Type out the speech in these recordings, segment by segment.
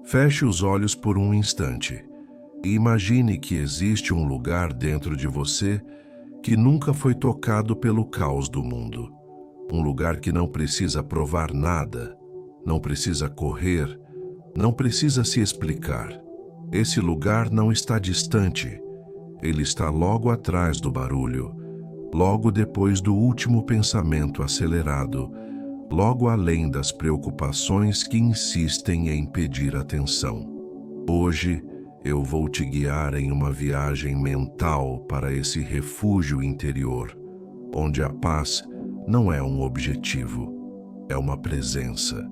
Feche os olhos por um instante e imagine que existe um lugar dentro de você que nunca foi tocado pelo caos do mundo. Um lugar que não precisa provar nada, não precisa correr, não precisa se explicar. Esse lugar não está distante, ele está logo atrás do barulho, logo depois do último pensamento acelerado, logo além das preocupações que insistem em pedir atenção. Hoje, eu vou te guiar em uma viagem mental para esse refúgio interior, onde a paz não é um objetivo, é uma presença.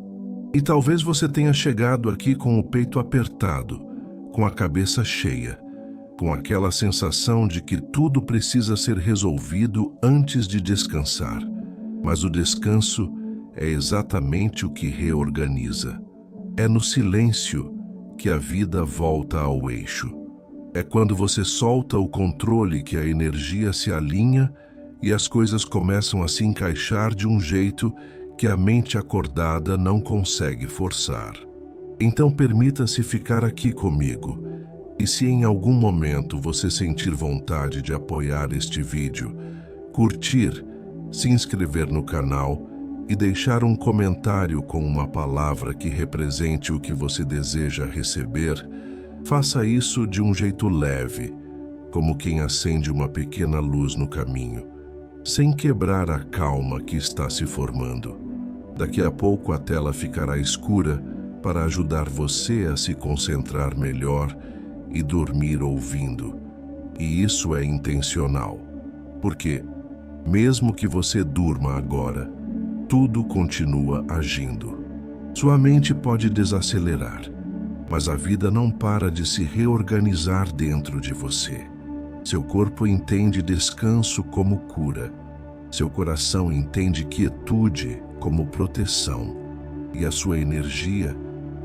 E talvez você tenha chegado aqui com o peito apertado, com a cabeça cheia, com aquela sensação de que tudo precisa ser resolvido antes de descansar. Mas o descanso é exatamente o que reorganiza. É no silêncio que a vida volta ao eixo. É quando você solta o controle que a energia se alinha e as coisas começam a se encaixar de um jeito que a mente acordada não consegue forçar. Então permita-se ficar aqui comigo, e se em algum momento você sentir vontade de apoiar este vídeo, curtir, se inscrever no canal e deixar um comentário com uma palavra que represente o que você deseja receber, faça isso de um jeito leve, como quem acende uma pequena luz no caminho, sem quebrar a calma que está se formando. Daqui a pouco a tela ficará escura para ajudar você a se concentrar melhor e dormir ouvindo. E isso é intencional, porque, mesmo que você durma agora, tudo continua agindo. Sua mente pode desacelerar, mas a vida não para de se reorganizar dentro de você. Seu corpo entende descanso como cura, seu coração entende quietude como proteção, e a sua energia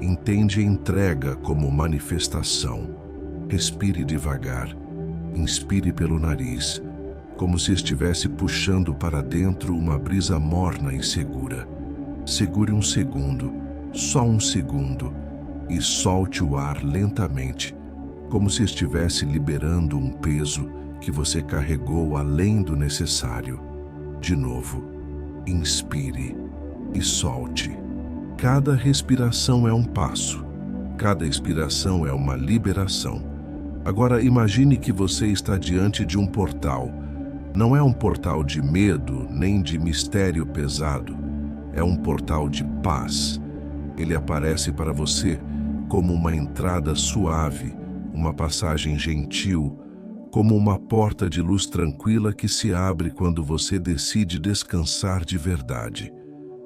entende entrega como manifestação. Respire devagar, inspire pelo nariz, como se estivesse puxando para dentro uma brisa morna e segura. Segure um segundo, só um segundo, e solte o ar lentamente, como se estivesse liberando um peso que você carregou além do necessário. De novo, inspire e solte. Cada respiração é um passo, cada expiração é uma liberação. Agora imagine que você está diante de um portal. Não é um portal de medo nem de mistério pesado, é um portal de paz. Ele aparece para você como uma entrada suave, uma passagem gentil, como uma porta de luz tranquila que se abre quando você decide descansar de verdade.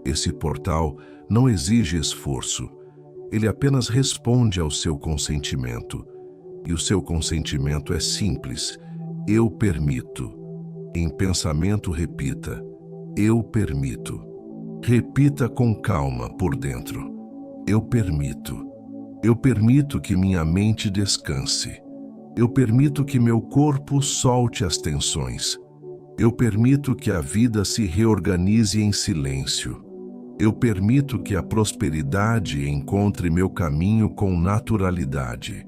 Esse portal não exige esforço, ele apenas responde ao seu consentimento. E o seu consentimento é simples: eu permito. Em pensamento, repita: eu permito. Repita com calma por dentro: eu permito. Eu permito que minha mente descanse. Eu permito que meu corpo solte as tensões. Eu permito que a vida se reorganize em silêncio. Eu permito que a prosperidade encontre meu caminho com naturalidade.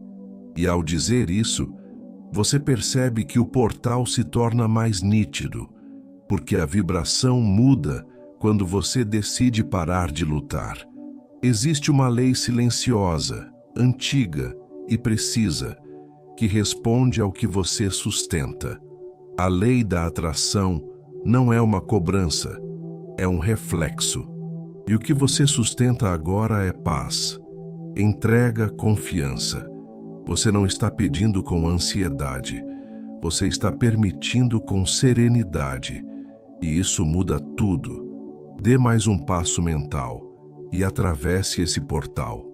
E ao dizer isso, você percebe que o portal se torna mais nítido, porque a vibração muda quando você decide parar de lutar. Existe uma lei silenciosa, antiga e precisa, que responde ao que você sustenta. A lei da atração não é uma cobrança, é um reflexo. E o que você sustenta agora é paz, entrega, confiança. Você não está pedindo com ansiedade, você está permitindo com serenidade. E isso muda tudo. Dê mais um passo mental e atravesse esse portal.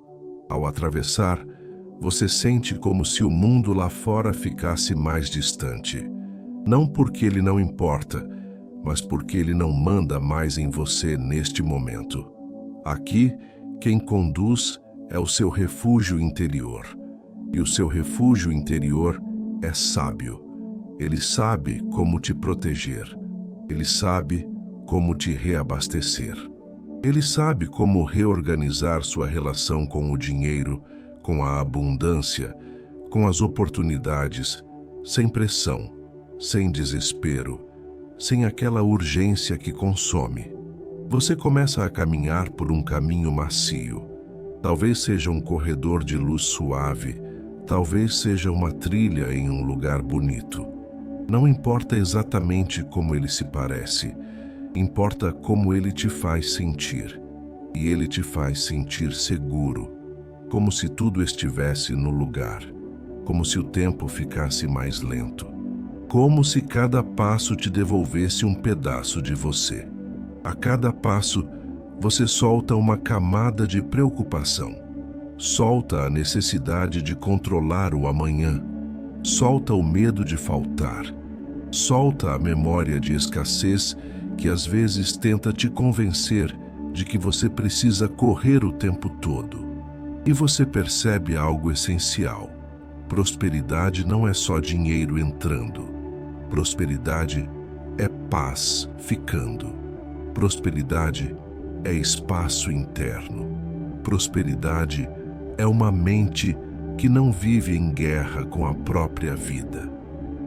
Ao atravessar, você sente como se o mundo lá fora ficasse mais distante. Não porque ele não importa, mas porque ele não manda mais em você neste momento. Aqui, quem conduz é o seu refúgio interior. E o seu refúgio interior é sábio. Ele sabe como te proteger. Ele sabe como te reabastecer. Ele sabe como reorganizar sua relação com o dinheiro, com a abundância, com as oportunidades, sem pressão, sem desespero, sem aquela urgência que consome. Você começa a caminhar por um caminho macio. Talvez seja um corredor de luz suave, talvez seja uma trilha em um lugar bonito. Não importa exatamente como ele se parece, importa como ele te faz sentir. E ele te faz sentir seguro, como se tudo estivesse no lugar, como se o tempo ficasse mais lento, como se cada passo te devolvesse um pedaço de você. A cada passo, você solta uma camada de preocupação, solta a necessidade de controlar o amanhã, solta o medo de faltar, solta a memória de escassez que às vezes tenta te convencer de que você precisa correr o tempo todo. E você percebe algo essencial. Prosperidade não é só dinheiro entrando. Prosperidade é paz ficando. Prosperidade é espaço interno. Prosperidade é uma mente que não vive em guerra com a própria vida.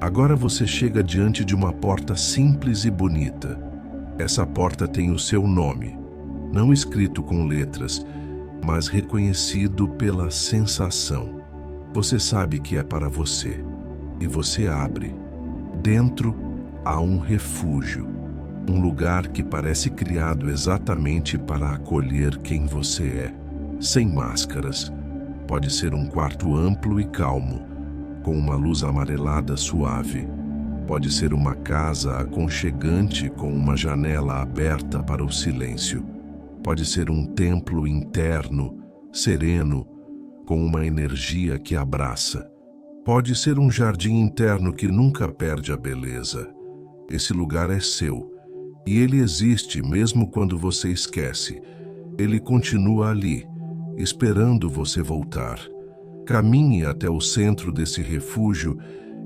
Agora você chega diante de uma porta simples e bonita. Essa porta tem o seu nome, não escrito com letras, mas reconhecido pela sensação. Você sabe que é para você, e você abre. Dentro há um refúgio, um lugar que parece criado exatamente para acolher quem você é, sem máscaras. Pode ser um quarto amplo e calmo, com uma luz amarelada suave. Pode ser uma casa aconchegante com uma janela aberta para o silêncio. Pode ser um templo interno, sereno, com uma energia que abraça. Pode ser um jardim interno que nunca perde a beleza. Esse lugar é seu, e ele existe mesmo quando você esquece. Ele continua ali, esperando você voltar. Caminhe até o centro desse refúgio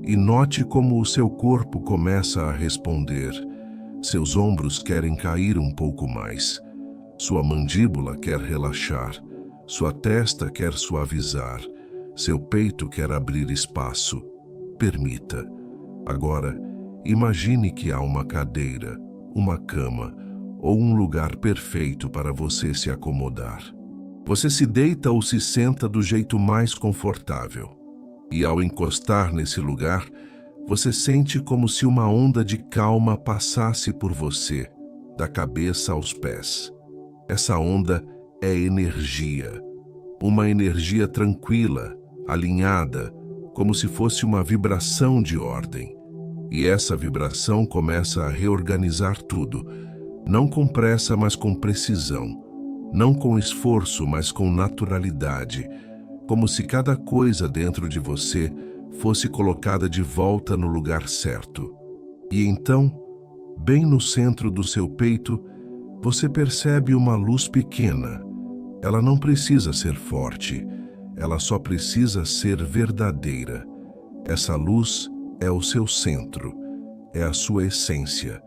e note como o seu corpo começa a responder. Seus ombros querem cair um pouco mais. Sua mandíbula quer relaxar, sua testa quer suavizar, seu peito quer abrir espaço. Permita. Agora, imagine que há uma cadeira, uma cama ou um lugar perfeito para você se acomodar. Você se deita ou se senta do jeito mais confortável. E ao encostar nesse lugar, você sente como se uma onda de calma passasse por você, da cabeça aos pés. Essa onda é energia, uma energia tranquila, alinhada, como se fosse uma vibração de ordem. E essa vibração começa a reorganizar tudo, não com pressa, mas com precisão, não com esforço, mas com naturalidade, como se cada coisa dentro de você fosse colocada de volta no lugar certo. E então, bem no centro do seu peito, você percebe uma luz pequena. Ela não precisa ser forte, ela só precisa ser verdadeira. Essa luz é o seu centro, é a sua essência,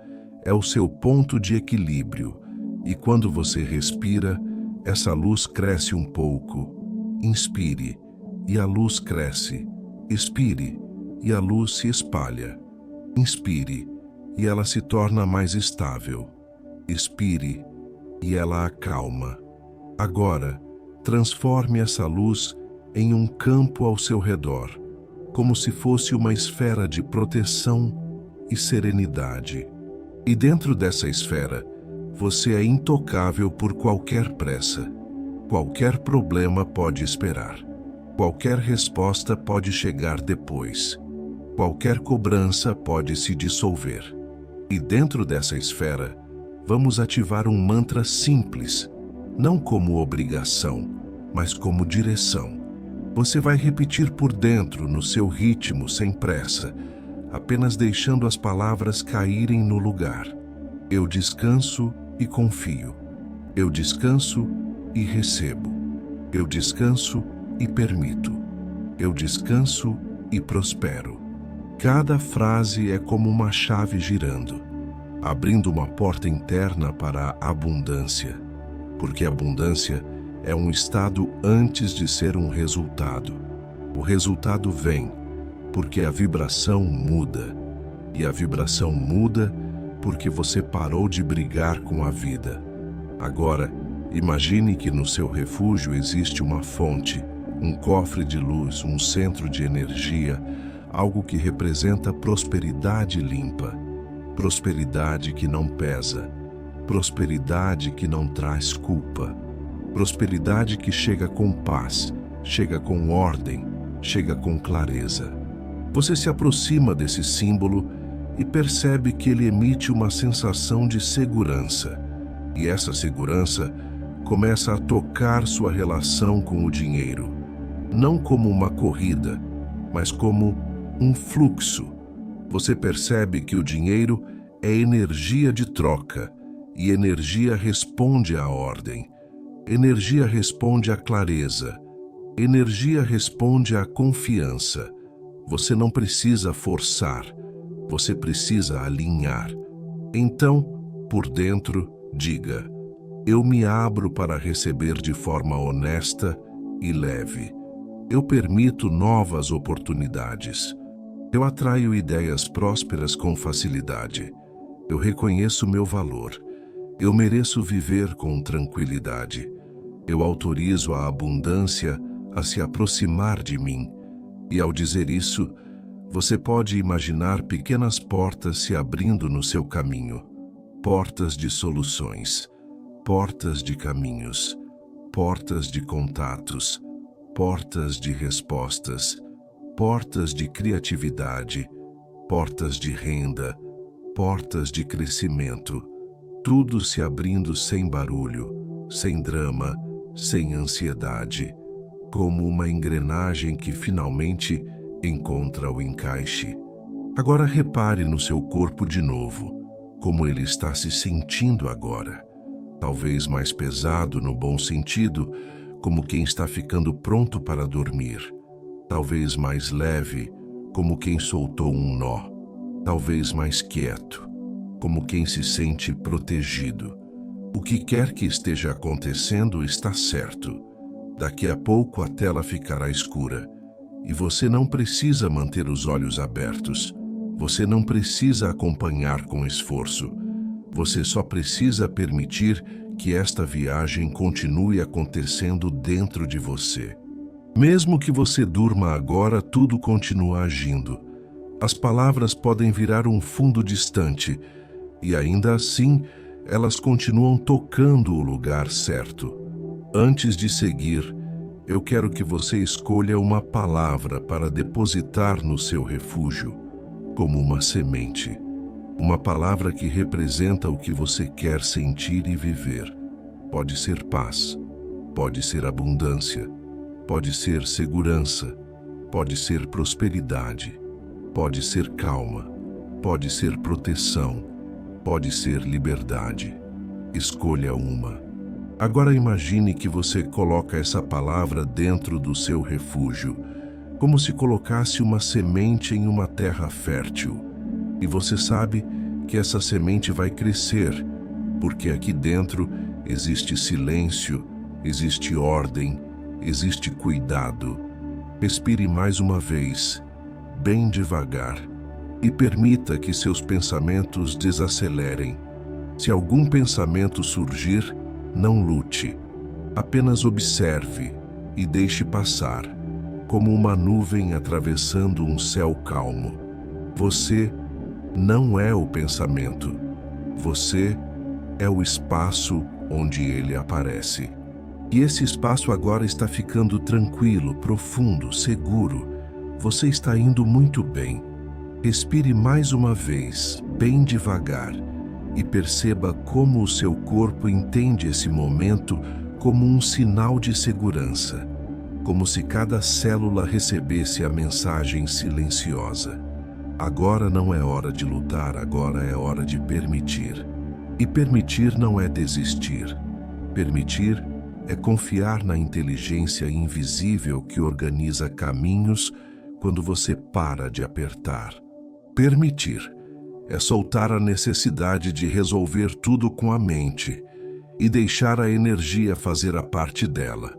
é o seu ponto de equilíbrio. E quando você respira, essa luz cresce um pouco. Inspire, e a luz cresce. Expire, e a luz se espalha. Inspire, e ela se torna mais estável. Expire, e ela acalma. Agora, transforme essa luz em um campo ao seu redor, como se fosse uma esfera de proteção e serenidade. E dentro dessa esfera, você é intocável por qualquer pressa. Qualquer problema pode esperar. Qualquer resposta pode chegar depois. Qualquer cobrança pode se dissolver. E dentro dessa esfera, vamos ativar um mantra simples, não como obrigação, mas como direção. Você vai repetir por dentro, no seu ritmo, sem pressa, apenas deixando as palavras caírem no lugar. Eu descanso e confio. Eu descanso e recebo. Eu descanso e permito. Eu descanso e prospero. Cada frase é como uma chave girando, abrindo uma porta interna para a abundância, porque a abundância é um estado antes de ser um resultado. O resultado vem porque a vibração muda. E a vibração muda porque você parou de brigar com a vida. Agora, imagine que no seu refúgio existe uma fonte, um cofre de luz, um centro de energia, algo que representa prosperidade limpa, prosperidade que não pesa, prosperidade que não traz culpa, prosperidade que chega com paz, chega com ordem, chega com clareza. Você se aproxima desse símbolo e percebe que ele emite uma sensação de segurança. E essa segurança começa a tocar sua relação com o dinheiro. Não como uma corrida, mas como um fluxo. Você percebe que o dinheiro é energia de troca, e energia responde à ordem. Energia responde à clareza. Energia responde à confiança. Você não precisa forçar, você precisa alinhar. Então, por dentro, diga: eu me abro para receber de forma honesta e leve. Eu permito novas oportunidades. Eu atraio ideias prósperas com facilidade. Eu reconheço meu valor. Eu mereço viver com tranquilidade. Eu autorizo a abundância a se aproximar de mim. E ao dizer isso, você pode imaginar pequenas portas se abrindo no seu caminho. Portas de soluções, portas de caminhos, portas de contatos, portas de respostas, portas de criatividade, portas de renda, portas de crescimento. Tudo se abrindo sem barulho, sem drama, sem ansiedade, como uma engrenagem que finalmente encontra o encaixe. Agora repare no seu corpo de novo, como ele está se sentindo agora. Talvez mais pesado no bom sentido, como quem está ficando pronto para dormir. Talvez mais leve, como quem soltou um nó. Talvez mais quieto, como quem se sente protegido. O que quer que esteja acontecendo está certo. Daqui a pouco a tela ficará escura. E você não precisa manter os olhos abertos. Você não precisa acompanhar com esforço. Você só precisa permitir que esta viagem continue acontecendo dentro de você. Mesmo que você durma agora, tudo continua agindo. As palavras podem virar um fundo distante, e ainda assim, elas continuam tocando o lugar certo. Antes de seguir, eu quero que você escolha uma palavra para depositar no seu refúgio, como uma semente. Uma palavra que representa o que você quer sentir e viver. Pode ser paz, pode ser abundância, pode ser segurança, pode ser prosperidade, pode ser calma, pode ser proteção, pode ser liberdade. Escolha uma. Agora imagine que você coloca essa palavra dentro do seu refúgio, como se colocasse uma semente em uma terra fértil. E você sabe que essa semente vai crescer, porque aqui dentro existe silêncio, existe ordem, existe cuidado. Respire mais uma vez, bem devagar, e permita que seus pensamentos desacelerem. Se algum pensamento surgir, não lute. Apenas observe e deixe passar, como uma nuvem atravessando um céu calmo. Você não é o pensamento. Você é o espaço onde ele aparece. E esse espaço agora está ficando tranquilo, profundo, seguro. Você está indo muito bem. Respire mais uma vez, bem devagar, e perceba como o seu corpo entende esse momento como um sinal de segurança, como se cada célula recebesse a mensagem silenciosa. Agora não é hora de lutar, agora é hora de permitir. E permitir não é desistir. Permitir é confiar na inteligência invisível que organiza caminhos quando você para de apertar. Permitir é soltar a necessidade de resolver tudo com a mente e deixar a energia fazer a parte dela.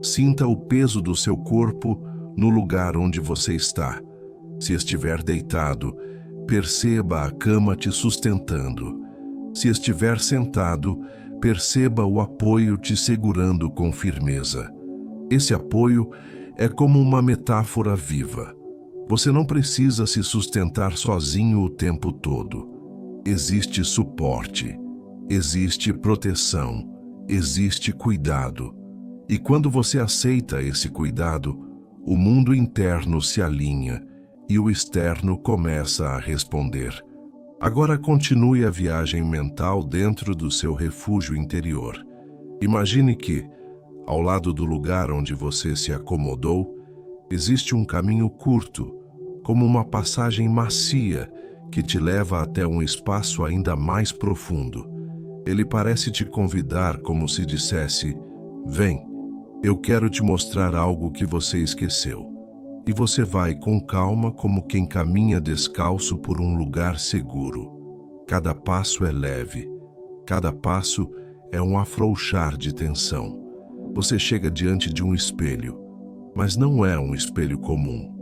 Sinta o peso do seu corpo no lugar onde você está. Se estiver deitado, perceba a cama te sustentando. Se estiver sentado, perceba o apoio te segurando com firmeza. Esse apoio é como uma metáfora viva. Você não precisa se sustentar sozinho o tempo todo. Existe suporte, existe proteção, existe cuidado. E quando você aceita esse cuidado, o mundo interno se alinha e o externo começa a responder. Agora continue a viagem mental dentro do seu refúgio interior. Imagine que, ao lado do lugar onde você se acomodou, existe um caminho curto, como uma passagem macia que te leva até um espaço ainda mais profundo. Ele parece te convidar como se dissesse: "Vem, eu quero te mostrar algo que você esqueceu." E você vai com calma como quem caminha descalço por um lugar seguro. Cada passo é leve, cada passo é um afrouxar de tensão. Você chega diante de um espelho, mas não é um espelho comum.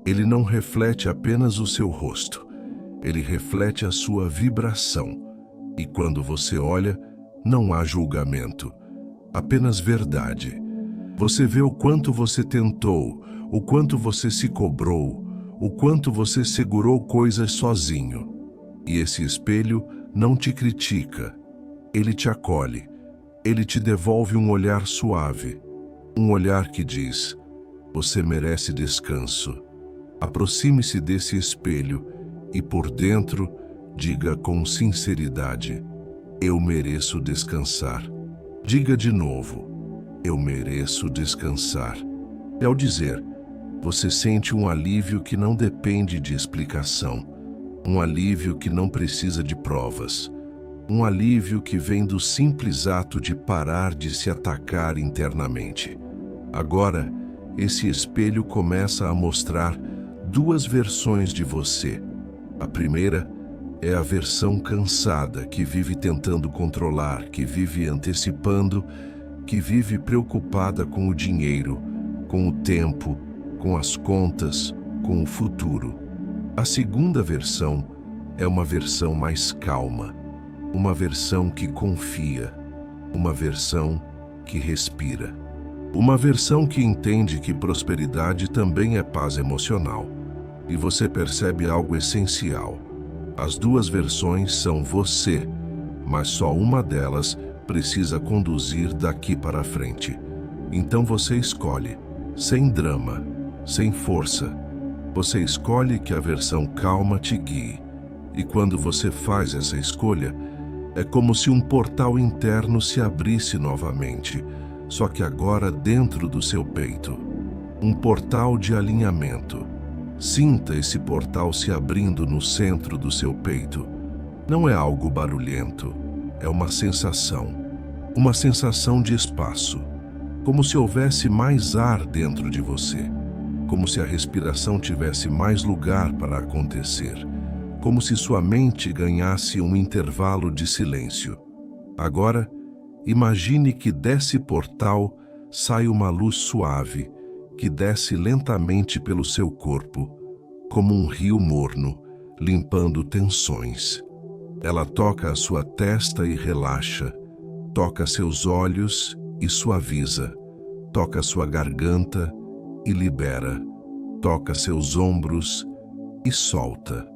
Ele não reflete apenas o seu rosto, ele reflete a sua vibração. E quando você olha, não há julgamento, apenas verdade. Você vê o quanto você tentou, o quanto você se cobrou, o quanto você segurou coisas sozinho. E esse espelho não te critica, ele te acolhe, ele te devolve um olhar suave, um olhar que diz: "Você merece descanso." Aproxime-se desse espelho e por dentro diga com sinceridade: "Eu mereço descansar." Diga de novo: "Eu mereço descansar." E ao dizer, você sente um alívio que não depende de explicação, um alívio que não precisa de provas, um alívio que vem do simples ato de parar de se atacar internamente. Agora, esse espelho começa a mostrar duas versões de você. A primeira é a versão cansada, que vive tentando controlar, que vive antecipando, que vive preocupada com o dinheiro, com o tempo, com as contas, com o futuro. A segunda versão é uma versão mais calma, uma versão que confia, uma versão que respira, uma versão que entende que prosperidade também é paz emocional. E você percebe algo essencial. As duas versões são você, mas só uma delas precisa conduzir daqui para frente. Então você escolhe, sem drama, sem força. Você escolhe que a versão calma te guie. E quando você faz essa escolha, é como se um portal interno se abrisse novamente, só que agora dentro do seu peito. Um portal de alinhamento. Sinta esse portal se abrindo no centro do seu peito. Não é algo barulhento, é uma sensação de espaço, como se houvesse mais ar dentro de você, como se a respiração tivesse mais lugar para acontecer, como se sua mente ganhasse um intervalo de silêncio. Agora, imagine que desse portal sai uma luz suave, que desce lentamente pelo seu corpo, como um rio morno, limpando tensões. Ela toca a sua testa e relaxa, toca seus olhos e suaviza, toca sua garganta e libera, toca seus ombros e solta.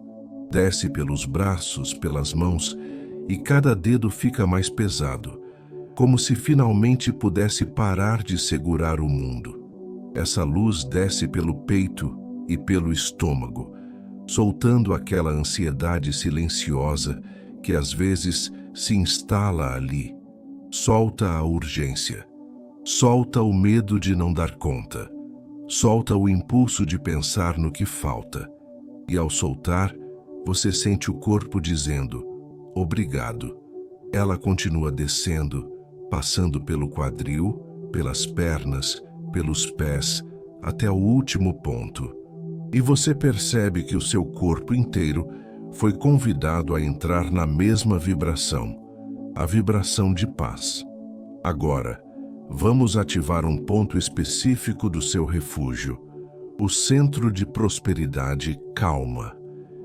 Desce pelos braços, pelas mãos, e cada dedo fica mais pesado, como se finalmente pudesse parar de segurar o mundo. Essa luz desce pelo peito e pelo estômago, soltando aquela ansiedade silenciosa que às vezes se instala ali. Solta a urgência, solta o medo de não dar conta, solta o impulso de pensar no que falta. E ao soltar, você sente o corpo dizendo: obrigado. Ela continua descendo, passando pelo quadril, pelas pernas, pelos pés, até o último ponto. E você percebe que o seu corpo inteiro foi convidado a entrar na mesma vibração. a vibração de paz. Agora, vamos ativar um ponto específico do seu refúgio, o centro de prosperidade calma.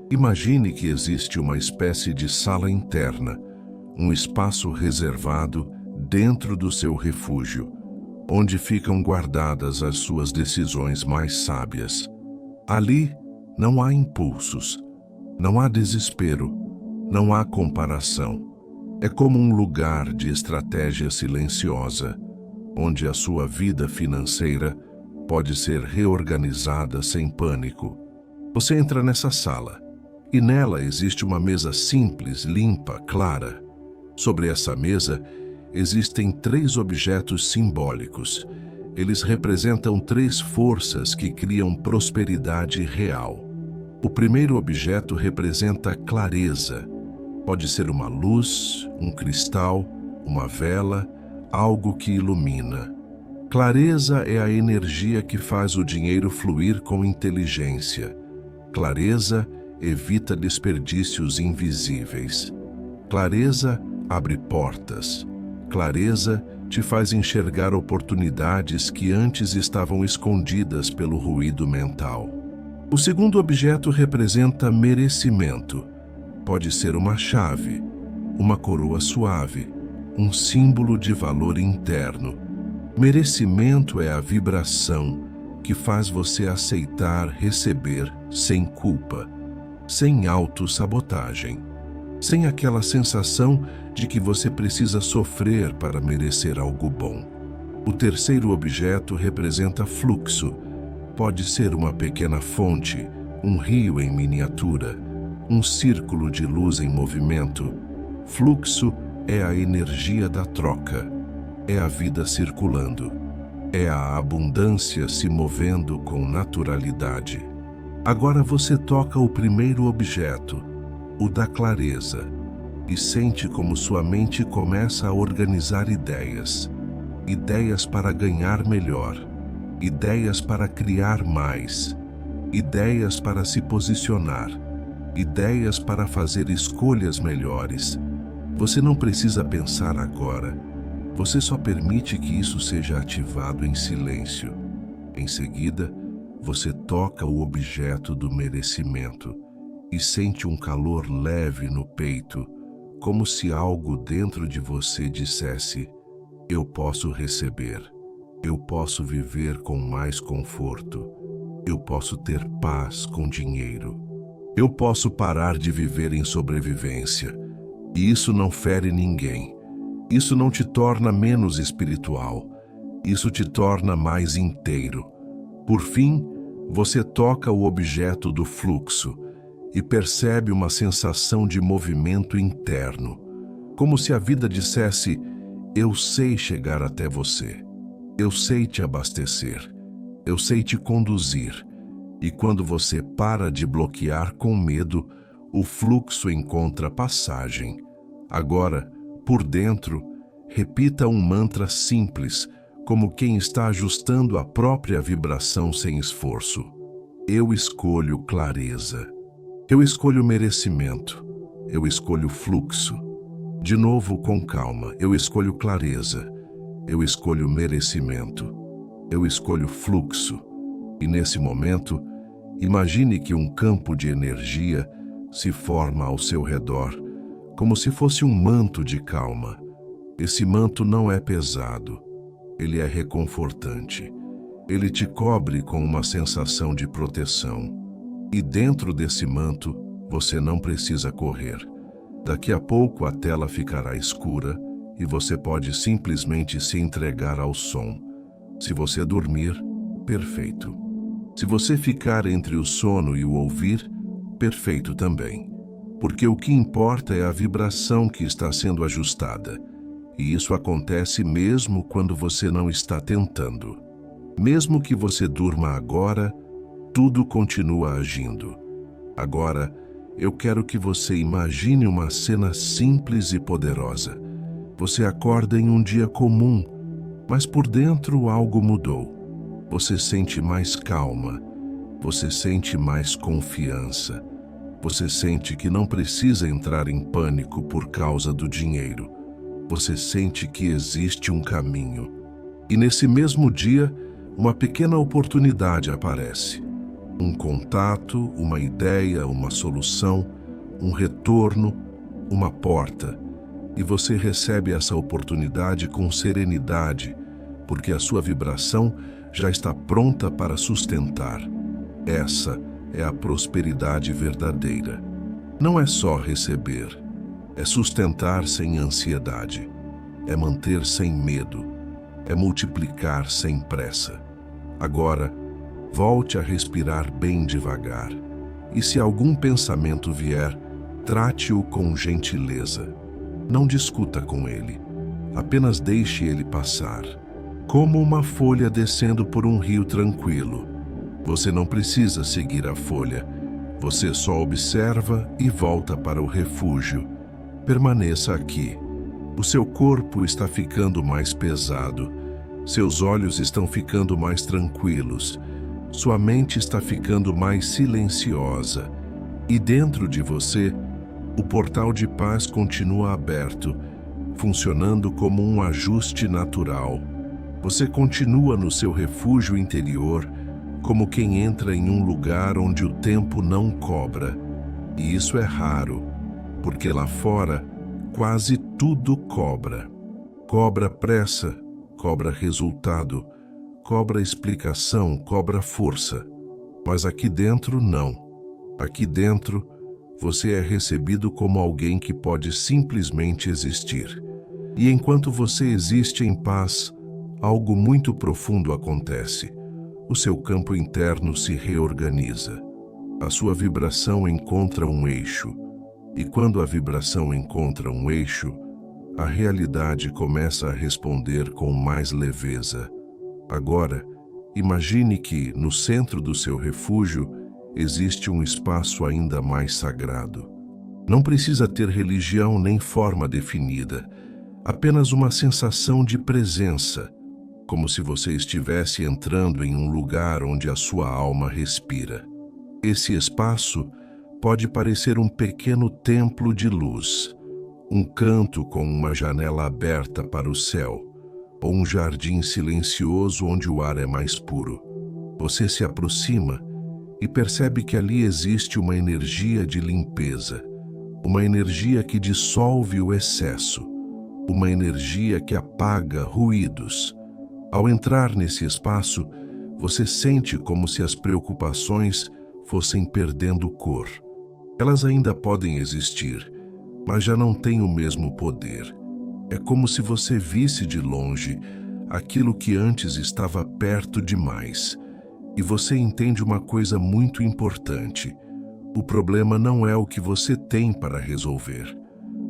Imagine que existe uma espécie de sala interna, um espaço reservado dentro do seu refúgio, onde ficam guardadas as suas decisões mais sábias. Ali não há impulsos, não há desespero, não há comparação. É como um lugar de estratégia silenciosa, onde a sua vida financeira pode ser reorganizada sem pânico. Você entra nessa sala e nela existe uma mesa simples, limpa, clara. Sobre essa mesa existem 3 objetos simbólicos. Eles representam 3 forças que criam prosperidade real. O primeiro objeto representa clareza. Pode ser uma luz, um cristal, uma vela, algo que ilumina. Clareza é a energia que faz o dinheiro fluir com inteligência. Clareza evita desperdícios invisíveis. Clareza abre portas. Clareza te faz enxergar oportunidades que antes estavam escondidas pelo ruído mental. O segundo objeto representa merecimento. Pode ser uma chave, uma coroa suave, um símbolo de valor interno. Merecimento é a vibração que faz você aceitar receber sem culpa, sem autossabotagem, sem aquela sensação de que você precisa sofrer para merecer algo bom. O terceiro objeto representa fluxo. Pode ser uma pequena fonte, um rio em miniatura, um círculo de luz em movimento. Fluxo é a energia da troca, é a vida circulando, é a abundância se movendo com naturalidade. Agora você toca o primeiro objeto, o da clareza, e sente como sua mente começa a organizar ideias. Ideias para ganhar melhor, ideias para criar mais, ideias para se posicionar, ideias para fazer escolhas melhores. Você não precisa pensar agora. Você só permite que isso seja ativado em silêncio. Em seguida, você toca o objeto do merecimento e sente um calor leve no peito, como se algo dentro de você dissesse: eu posso receber, eu posso viver com mais conforto, eu posso ter paz com dinheiro. Eu posso parar de viver em sobrevivência. E isso não fere ninguém. Isso não te torna menos espiritual. Isso te torna mais inteiro. Por fim, você toca o objeto do fluxo e percebe uma sensação de movimento interno, como se a vida dissesse: eu sei chegar até você. Eu sei te abastecer. Eu sei te conduzir. E quando você para de bloquear com medo, o fluxo encontra passagem. Agora, por dentro, repita um mantra simples, como quem está ajustando a própria vibração sem esforço. Eu escolho clareza. Eu escolho merecimento. Eu escolho fluxo. De novo, com calma, eu escolho clareza. Eu escolho merecimento. Eu escolho fluxo. E nesse momento, imagine que um campo de energia se forma ao seu redor, como se fosse um manto de calma. Esse manto não é pesado, ele é reconfortante. Ele te cobre com uma sensação de proteção. E dentro desse manto, você não precisa correr. Daqui a pouco a tela ficará escura e você pode simplesmente se entregar ao som. Se você dormir, perfeito. Se você ficar entre o sono e o ouvir, perfeito também. Porque o que importa é a vibração que está sendo ajustada. E isso acontece mesmo quando você não está tentando. Mesmo que você durma agora, tudo continua agindo. Agora, eu quero que você imagine uma cena simples e poderosa. Você acorda em um dia comum, mas por dentro algo mudou. Você sente mais calma, você sente mais confiança, você sente que não precisa entrar em pânico por causa do dinheiro. Você sente que existe um caminho. E nesse mesmo dia, uma pequena oportunidade aparece. Um contato, uma ideia, uma solução, um retorno, uma porta. E você recebe essa oportunidade com serenidade, porque a sua vibração já está pronta para sustentar. Essa é a prosperidade verdadeira. Não é só receber, é sustentar sem ansiedade, é manter sem medo, é multiplicar sem pressa. Agora, volte a respirar bem devagar. E se algum pensamento vier, trate-o com gentileza. Não discuta com ele, apenas deixe ele passar. Como uma folha descendo por um rio tranquilo. Você não precisa seguir a folha. Você só observa e volta para o refúgio. Permaneça aqui. O seu corpo está ficando mais pesado. Seus olhos estão ficando mais tranquilos. Sua mente está ficando mais silenciosa. E dentro de você, o portal de paz continua aberto, funcionando como um ajuste natural. Você continua no seu refúgio interior, como quem entra em um lugar onde o tempo não cobra. E isso é raro, porque lá fora quase tudo cobra. Cobra pressa, cobra resultado, cobra explicação, cobra força. Mas aqui dentro não. Aqui dentro você é recebido como alguém que pode simplesmente existir. E enquanto você existe em paz, algo muito profundo acontece. O seu campo interno se reorganiza. A sua vibração encontra um eixo. E quando a vibração encontra um eixo, a realidade começa a responder com mais leveza. Agora, imagine que, no centro do seu refúgio, existe um espaço ainda mais sagrado. Não precisa ter religião nem forma definida, apenas uma sensação de presença, como se você estivesse entrando em um lugar onde a sua alma respira. Esse espaço pode parecer um pequeno templo de luz, um canto com uma janela aberta para o céu, ou um jardim silencioso onde o ar é mais puro. Você se aproxima e percebe que ali existe uma energia de limpeza, uma energia que dissolve o excesso, uma energia que apaga ruídos. Ao entrar nesse espaço, você sente como se as preocupações fossem perdendo cor. Elas ainda podem existir, mas já não têm o mesmo poder. É como se você visse de longe aquilo que antes estava perto demais. E você entende uma coisa muito importante. O problema não é o que você tem para resolver.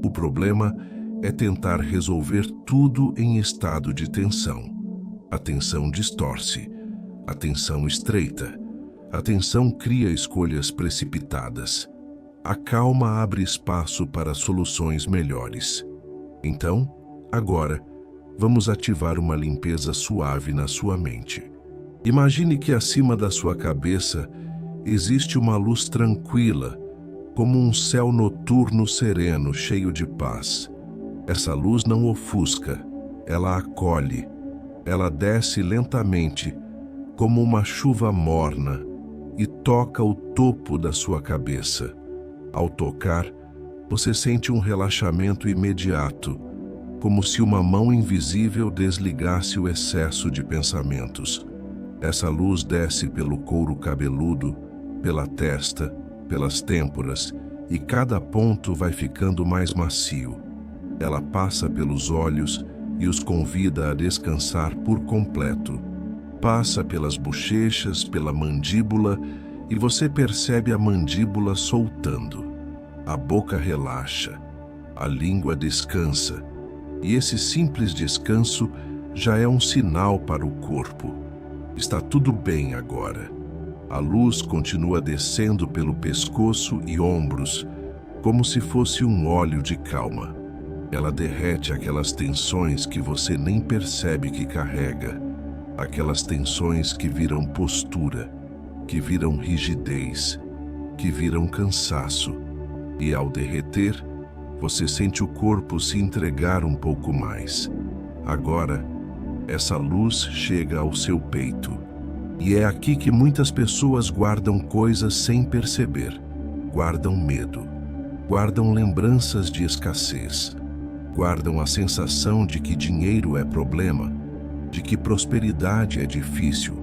O problema é tentar resolver tudo em estado de tensão. A tensão distorce, a tensão estreita, a tensão cria escolhas precipitadas. A calma abre espaço para soluções melhores. Então, agora, vamos ativar uma limpeza suave na sua mente. Imagine que acima da sua cabeça existe uma luz tranquila, como um céu noturno sereno, cheio de paz. Essa luz não ofusca, ela acolhe. Ela desce lentamente, como uma chuva morna, e toca o topo da sua cabeça. Ao tocar, você sente um relaxamento imediato, como se uma mão invisível desligasse o excesso de pensamentos. Essa luz desce pelo couro cabeludo, pela testa, pelas têmporas, e cada ponto vai ficando mais macio. Ela passa pelos olhos e os convida a descansar por completo. Passa pelas bochechas, pela mandíbula, e você percebe a mandíbula soltando. A boca relaxa, a língua descansa, e esse simples descanso já é um sinal para o corpo. Está tudo bem agora. A luz continua descendo pelo pescoço e ombros, como se fosse um óleo de calma. Ela derrete aquelas tensões que você nem percebe que carrega, aquelas tensões que viram postura, que viram rigidez, que viram cansaço. E ao derreter, Você sente o corpo se entregar um pouco mais. Agora, essa luz chega ao seu peito. E é aqui que muitas pessoas guardam coisas sem perceber. Guardam medo. Guardam lembranças de escassez. Guardam a sensação de que dinheiro é problema, de que prosperidade é difícil,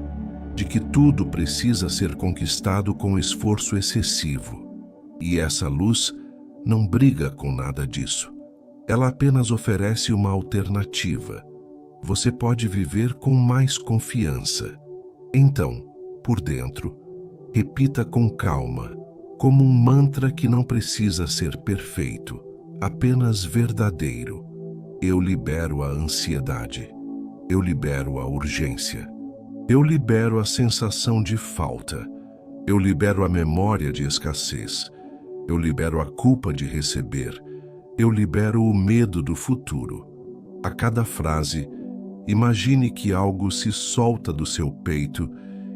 de que tudo precisa ser conquistado com esforço excessivo. E essa luz não briga com nada disso. Ela apenas oferece uma alternativa. Você pode viver com mais confiança. Então, por dentro, repita com calma, como um mantra que não precisa ser perfeito, apenas verdadeiro. Eu libero a ansiedade. Eu libero a urgência. Eu libero a sensação de falta. Eu libero a memória de escassez. Eu libero a culpa de receber. Eu libero o medo do futuro. A cada frase, imagine que algo se solta do seu peito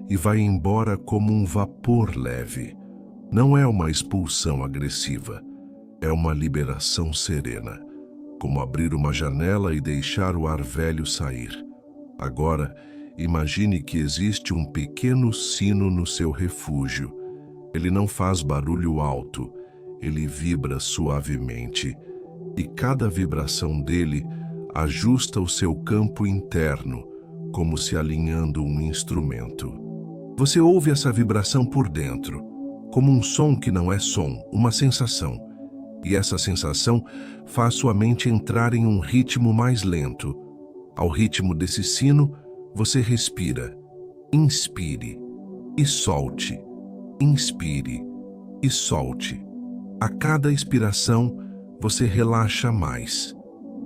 e vai embora como um vapor leve. Não é uma expulsão agressiva, é uma liberação serena, como abrir uma janela e deixar o ar velho sair. Agora, imagine que existe um pequeno sino no seu refúgio. Ele não faz barulho alto, ele vibra suavemente, e cada vibração dele ajusta o seu campo interno, como se alinhando um instrumento. Você ouve essa vibração por dentro, como um som que não é som, uma sensação. E essa sensação faz sua mente entrar em um ritmo mais lento. Ao ritmo desse sino, você respira. Inspire e solte. Inspire e solte. A cada expiração, você relaxa mais.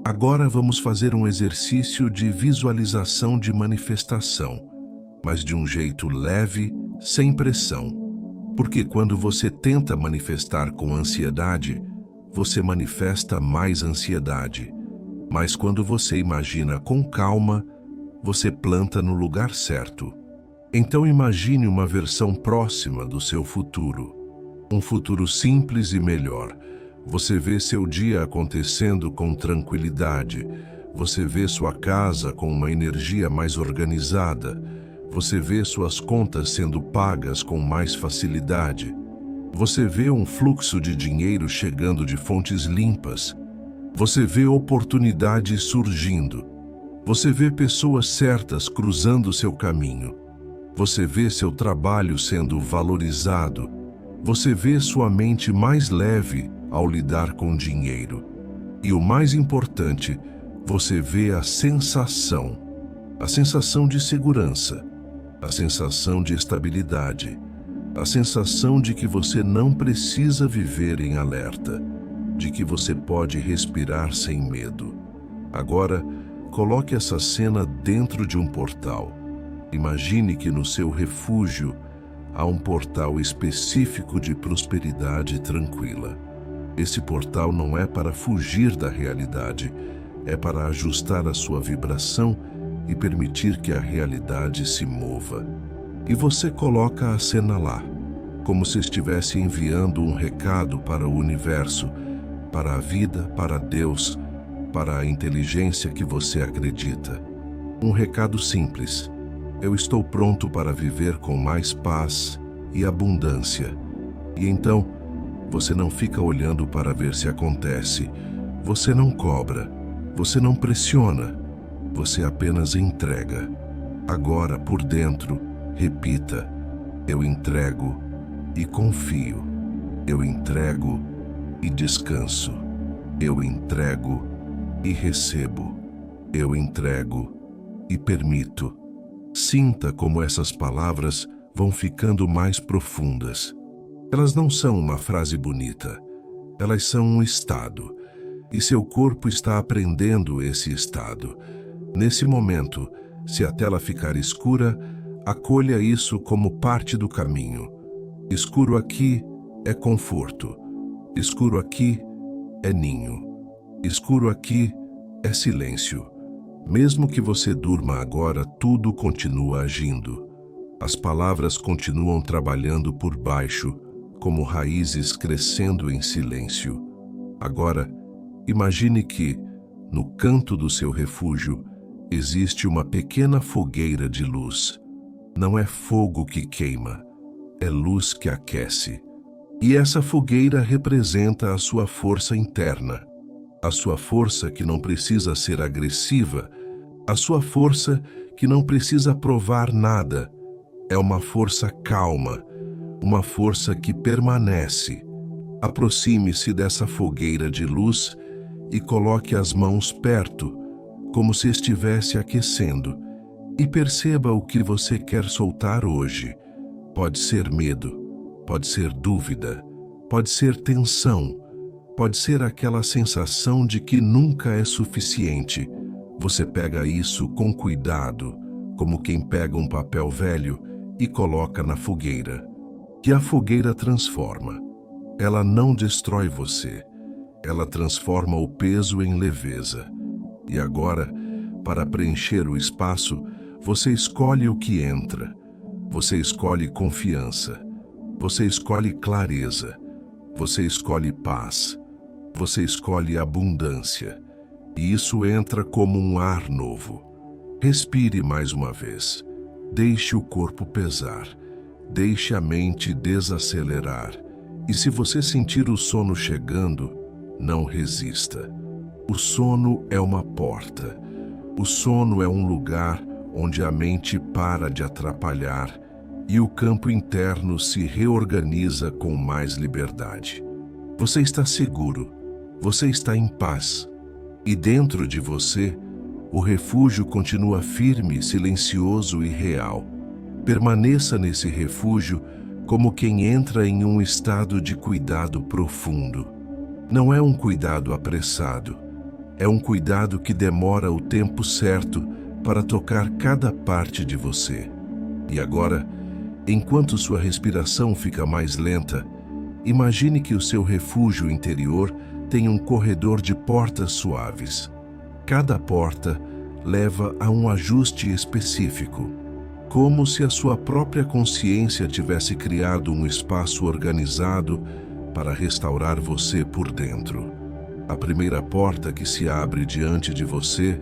Agora vamos fazer um exercício de visualização de manifestação, mas de um jeito leve, sem pressão. Porque quando você tenta manifestar com ansiedade, você manifesta mais ansiedade. Mas quando você imagina com calma, você planta no lugar certo. Então imagine uma versão próxima do seu futuro. Um futuro simples e melhor. Você vê seu dia acontecendo com tranquilidade. Você vê sua casa com uma energia mais organizada. Você vê suas contas sendo pagas com mais facilidade. Você vê um fluxo de dinheiro chegando de fontes limpas. Você vê oportunidades surgindo. Você vê pessoas certas cruzando seu caminho. Você vê seu trabalho sendo valorizado. Você vê sua mente mais leve ao lidar com dinheiro. E o mais importante, você vê a sensação de segurança, a sensação de estabilidade, a sensação de que você não precisa viver em alerta, de que você pode respirar sem medo. Agora, coloque essa cena dentro de um portal. Imagine que no seu refúgio há um portal específico de prosperidade tranquila. Esse portal não é para fugir da realidade, é para ajustar a sua vibração e permitir que a realidade se mova. E você coloca a cena lá, como se estivesse enviando um recado para o universo, para a vida, para Deus, para a inteligência que você acredita. Um recado simples. Eu estou pronto para viver com mais paz e abundância. E então, você não fica olhando para ver se acontece. Você não cobra. Você não pressiona. Você apenas entrega. Agora, por dentro, repita: eu entrego e confio. Eu entrego e descanso. Eu entrego e recebo. Eu entrego e permito. Sinta como essas palavras vão ficando mais profundas. Elas não são uma frase bonita. Elas são um estado. E seu corpo está aprendendo esse estado. Nesse momento, se a tela ficar escura, acolha isso como parte do caminho. Escuro aqui é conforto. Escuro aqui é ninho. Escuro aqui é silêncio. Mesmo que você durma agora, tudo continua agindo. As palavras continuam trabalhando por baixo, como raízes crescendo em silêncio. Agora, Imagine que, no canto do seu refúgio, existe uma pequena fogueira de luz. Não é fogo que queima, é luz que aquece. E essa fogueira representa a sua força interna, a sua força que não precisa ser agressiva, a sua força que não precisa provar nada. É uma força calma, uma força que permanece. Aproxime-se dessa fogueira de luz e coloque as mãos perto, como se estivesse aquecendo, e perceba o que você quer soltar hoje. Pode ser medo, pode ser dúvida, pode ser tensão, pode ser aquela sensação de que nunca é suficiente. Você pega isso com cuidado, como quem pega um papel velho e coloca na fogueira. Que a fogueira transforma. Ela não destrói você. Ela transforma o peso em leveza. E agora, para preencher o espaço, você escolhe o que entra. Você escolhe confiança. Você escolhe clareza. Você escolhe paz. Você escolhe abundância. E isso entra como um ar novo. Respire mais uma vez. Deixe o corpo pesar. Deixe a mente desacelerar. E se você sentir o sono chegando, não resista. O sono é uma porta. O sono é um lugar onde a mente para de atrapalhar e o campo interno se reorganiza com mais liberdade. Você está seguro. Você está em paz. E dentro de você, o refúgio continua firme, silencioso e real. Permaneça nesse refúgio como quem entra em um estado de cuidado profundo. Não é um cuidado apressado. É um cuidado que demora o tempo certo para tocar cada parte de você. E agora, enquanto sua respiração fica mais lenta, imagine que o seu refúgio interior tem um corredor de portas suaves. Cada porta leva a um ajuste específico, como se a sua própria consciência tivesse criado um espaço organizado para restaurar você por dentro. A primeira porta que se abre diante de você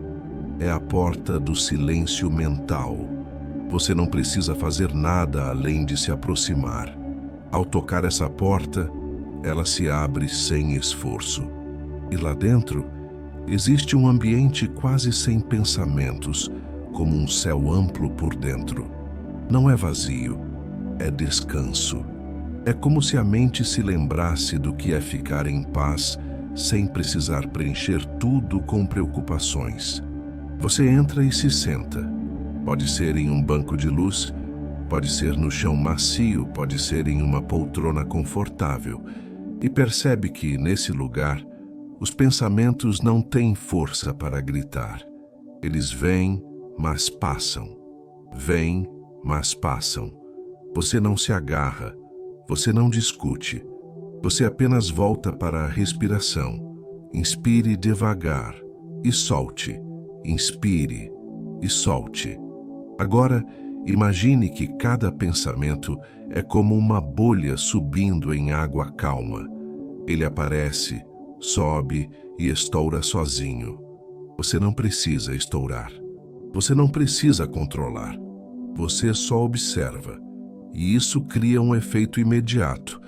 é a porta do silêncio mental. Você não precisa fazer nada além de se aproximar. Ao tocar essa porta, ela se abre sem esforço. E lá dentro, existe um ambiente quase sem pensamentos, como um céu amplo por dentro. Não é vazio, é descanso. É como se a mente se lembrasse do que é ficar em paz, sem precisar preencher tudo com preocupações. Você entra e se senta. Pode ser em um banco de luz, pode ser no chão macio, pode ser em uma poltrona confortável. E percebe que, nesse lugar, os pensamentos não têm força para gritar. Eles vêm, mas passam. Vêm, mas passam. Você não se agarra, você não discute. Você apenas volta para a respiração. Inspire devagar e solte. Inspire e solte. Agora, imagine que cada pensamento é como uma bolha subindo em água calma. Ele aparece, sobe e estoura sozinho. Você não precisa estourar. Você não precisa controlar. Você só observa. E isso cria um efeito imediato.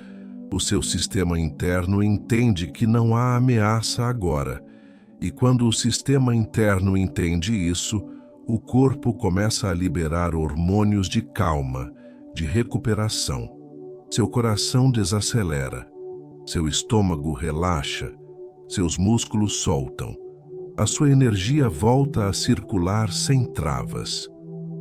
O seu sistema interno entende que não há ameaça agora. E quando o sistema interno entende isso, o corpo começa a liberar hormônios de calma, de recuperação. Seu coração desacelera. Seu estômago relaxa. Seus músculos soltam. A sua energia volta a circular sem travas.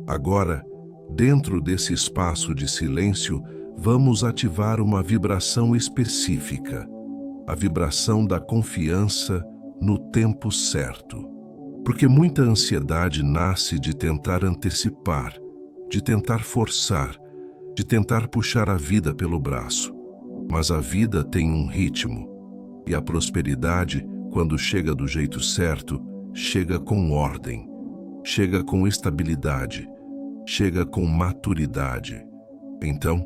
Agora, dentro desse espaço de silêncio, vamos ativar uma vibração específica. A vibração da confiança no tempo certo. Porque muita ansiedade nasce de tentar antecipar, de tentar forçar, de tentar puxar a vida pelo braço. Mas a vida tem um ritmo. E a prosperidade, quando chega do jeito certo, chega com ordem, chega com estabilidade, chega com maturidade. Então,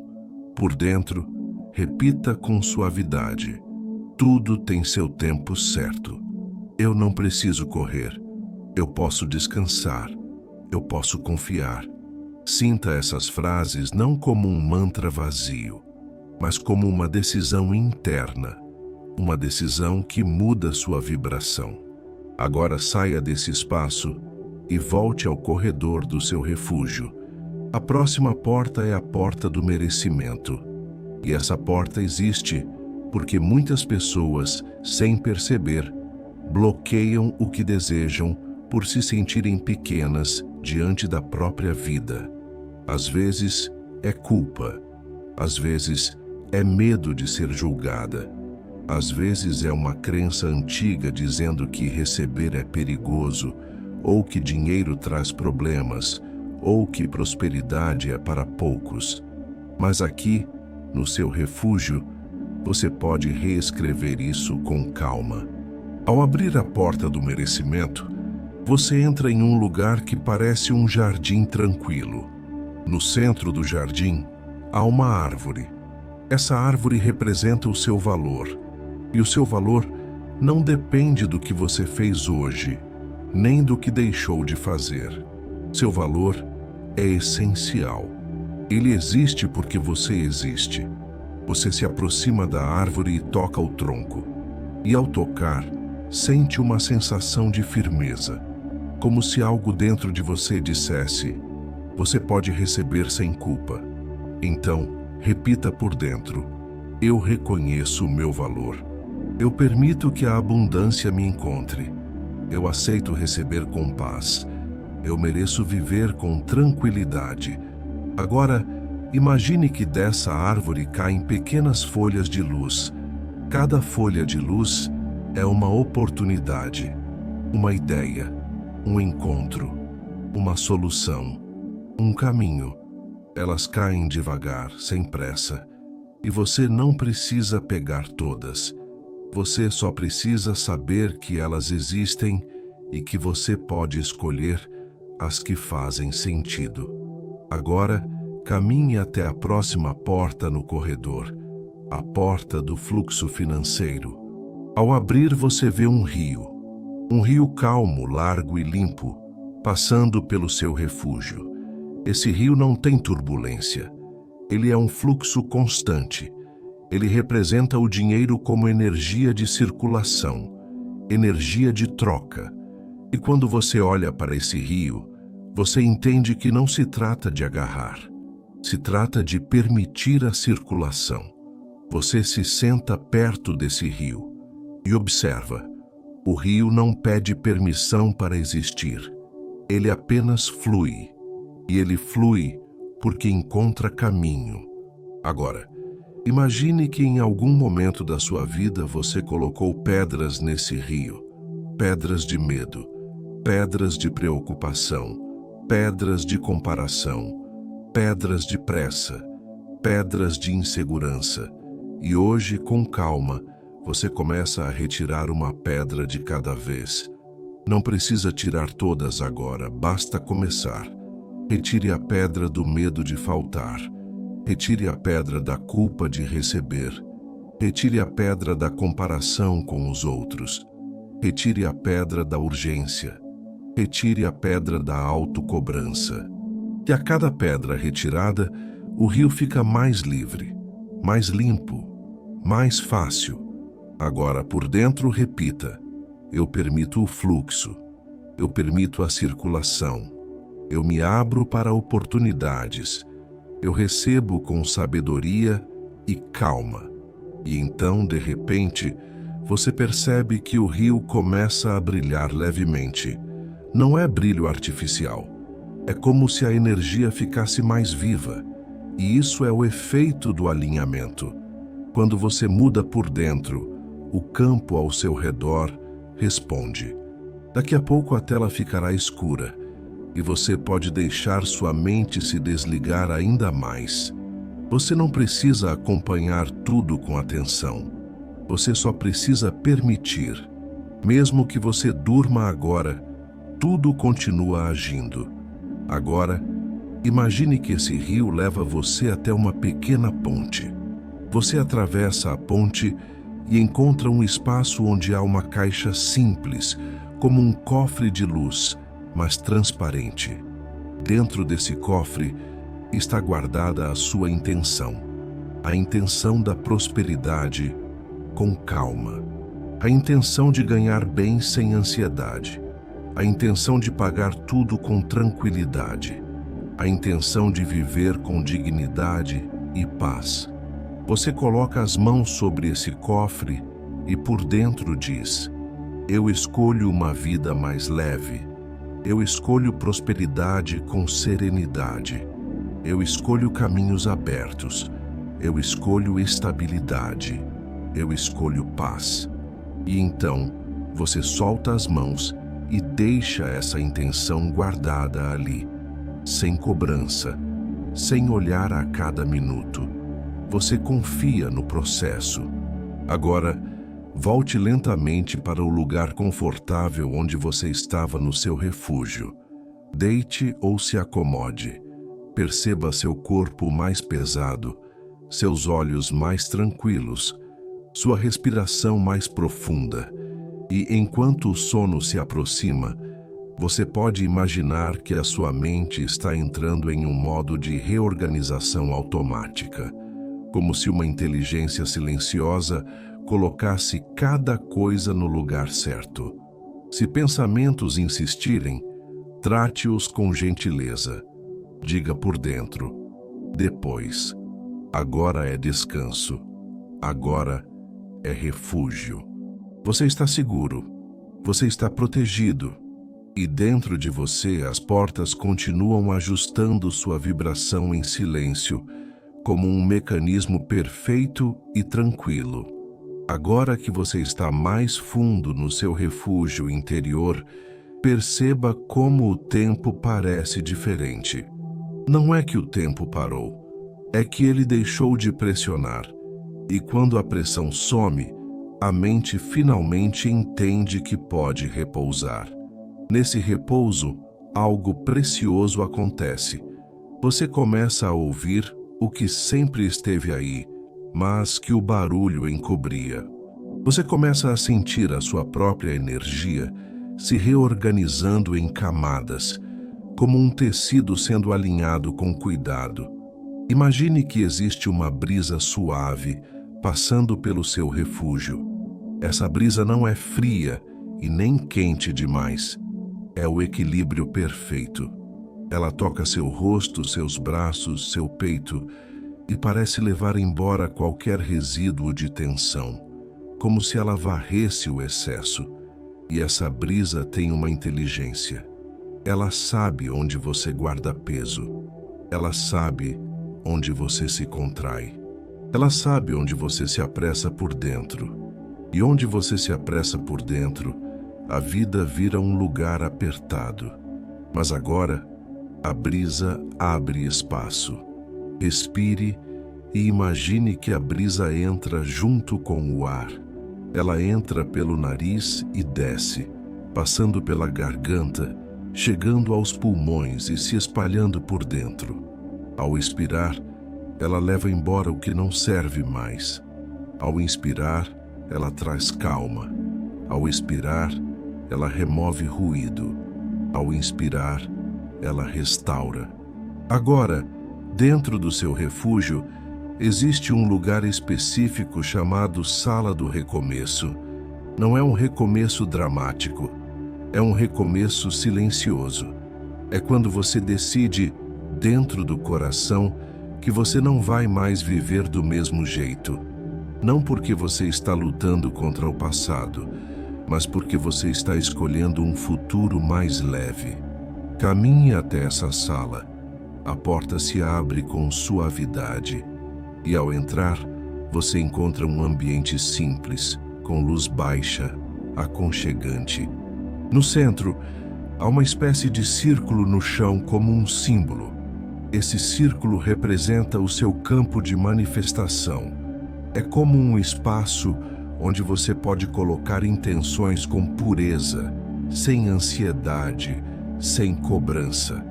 por dentro, repita com suavidade: tudo tem seu tempo certo. Eu não preciso correr. Eu posso descansar. Eu posso confiar. Sinta essas frases não como um mantra vazio, mas como uma decisão interna, uma decisão que muda sua vibração. Agora saia desse espaço e volte ao corredor do seu refúgio. A próxima porta é a porta do merecimento. E essa porta existe porque muitas pessoas, sem perceber, bloqueiam o que desejam por se sentirem pequenas diante da própria vida. Às vezes é culpa, às vezes é medo de ser julgada, às vezes é uma crença antiga dizendo que receber é perigoso, ou que dinheiro traz problemas, ou que prosperidade é para poucos. Mas aqui, no seu refúgio, você pode reescrever isso com calma. Ao abrir a porta do merecimento, você entra em um lugar que parece um jardim tranquilo. No centro do jardim, há uma árvore. Essa árvore representa o seu valor. E o seu valor não depende do que você fez hoje, nem do que deixou de fazer. Seu valor é essencial. Ele existe porque você existe. Você se aproxima da árvore e toca o tronco. E ao tocar, sente uma sensação de firmeza, como se algo dentro de você dissesse: você pode receber sem culpa. Então, repita por dentro: eu reconheço o meu valor. Eu permito que a abundância me encontre. Eu aceito receber com paz. Eu mereço viver com tranquilidade. Agora, imagine que dessa árvore caem pequenas folhas de luz. Cada folha de luz é uma oportunidade, uma ideia, um encontro, uma solução, um caminho. Elas caem devagar, sem pressa, e você não precisa pegar todas. Você só precisa saber que elas existem e que você pode escolher as que fazem sentido. Agora, caminhe até a próxima porta no corredor, a porta do fluxo financeiro. Ao abrir, você vê um rio calmo, largo e limpo, passando pelo seu refúgio. Esse rio não tem turbulência. Ele é um fluxo constante. Ele representa o dinheiro como energia de circulação, energia de troca. E quando você olha para esse rio, você entende que não se trata de agarrar. Se trata de permitir a circulação. Você se senta perto desse rio e observa. O rio não pede permissão para existir. Ele apenas flui. E ele flui porque encontra caminho. Agora, imagine que em algum momento da sua vida você colocou pedras nesse rio. Pedras de medo, pedras de preocupação, pedras de comparação, pedras de pressa, pedras de insegurança. E hoje, com calma, você começa a retirar uma pedra de cada vez. Não precisa tirar todas agora, basta começar. Retire a pedra do medo de faltar. Retire a pedra da culpa de receber. Retire a pedra da comparação com os outros. Retire a pedra da urgência. Retire a pedra da autocobrança. E a cada pedra retirada, o rio fica mais livre, mais limpo, mais fácil. Agora, por dentro, repita: eu permito o fluxo. Eu permito a circulação. Eu me abro para oportunidades. Eu recebo com sabedoria e calma. E então, de repente, você percebe que o rio começa a brilhar levemente. Não é brilho artificial. É como se a energia ficasse mais viva. E isso é o efeito do alinhamento. Quando você muda por dentro, o campo ao seu redor responde. Daqui a pouco a tela ficará escura. E você pode deixar sua mente se desligar ainda mais. Você não precisa acompanhar tudo com atenção. Você só precisa permitir. Mesmo que você durma agora, tudo continua agindo. Agora, imagine que esse rio leva você até uma pequena ponte. Você atravessa a ponte e encontra um espaço onde há uma caixa simples, como um cofre de luz, mas transparente. Dentro desse cofre está guardada a sua intenção, a intenção da prosperidade com calma, a intenção de ganhar bem sem ansiedade, a intenção de pagar tudo com tranquilidade, a intenção de viver com dignidade e paz. Você coloca as mãos sobre esse cofre e por dentro diz: eu escolho uma vida mais leve, eu escolho prosperidade com serenidade, eu escolho caminhos abertos, eu escolho estabilidade, eu escolho paz. E então você solta as mãos e deixa essa intenção guardada ali, sem cobrança, sem olhar a cada minuto. Você confia no processo. Agora, volte lentamente para o lugar confortável onde você estava no seu refúgio. Deite ou se acomode. Perceba seu corpo mais pesado, seus olhos mais tranquilos, sua respiração mais profunda. E enquanto o sono se aproxima, você pode imaginar que a sua mente está entrando em um modo de reorganização automática, como se uma inteligência silenciosa colocasse cada coisa no lugar certo. Se pensamentos insistirem, trate-os com gentileza. Diga por dentro: depois. Agora é descanso. Agora é refúgio. Você está seguro. Você está protegido. E dentro de você as portas continuam ajustando sua vibração em silêncio, como um mecanismo perfeito e tranquilo. Agora que você está mais fundo no seu refúgio interior, perceba como o tempo parece diferente. Não é que o tempo parou, é que ele deixou de pressionar. E quando a pressão some, a mente finalmente entende que pode repousar. Nesse repouso, algo precioso acontece. Você começa a ouvir o que sempre esteve aí, mas que o barulho encobria. Você começa a sentir a sua própria energia se reorganizando em camadas, como um tecido sendo alinhado com cuidado. Imagine que existe uma brisa suave passando pelo seu refúgio. Essa brisa não é fria e nem quente demais. É o equilíbrio perfeito. Ela toca seu rosto, seus braços, seu peito e parece levar embora qualquer resíduo de tensão, como se ela varresse o excesso. E essa brisa tem uma inteligência. Ela sabe onde você guarda peso. Ela sabe onde você se contrai. Ela sabe onde você se apressa por dentro. E onde você se apressa por dentro, a vida vira um lugar apertado. Mas agora, a brisa abre espaço. Respire e imagine que a brisa entra junto com o ar. Ela entra pelo nariz e desce, passando pela garganta, chegando aos pulmões e se espalhando por dentro. Ao expirar, ela leva embora o que não serve mais. Ao inspirar, ela traz calma. Ao expirar, ela remove ruído. Ao inspirar, ela restaura. Agora, dentro do seu refúgio, existe um lugar específico chamado Sala do Recomeço. Não é um recomeço dramático, é um recomeço silencioso. É quando você decide, dentro do coração, que você não vai mais viver do mesmo jeito. Não porque você está lutando contra o passado, mas porque você está escolhendo um futuro mais leve. Caminhe até essa sala. A porta se abre com suavidade. E ao entrar, você encontra um ambiente simples, com luz baixa, aconchegante. No centro, há uma espécie de círculo no chão como um símbolo. Esse círculo representa o seu campo de manifestação. É como um espaço onde você pode colocar intenções com pureza, sem ansiedade, sem cobrança.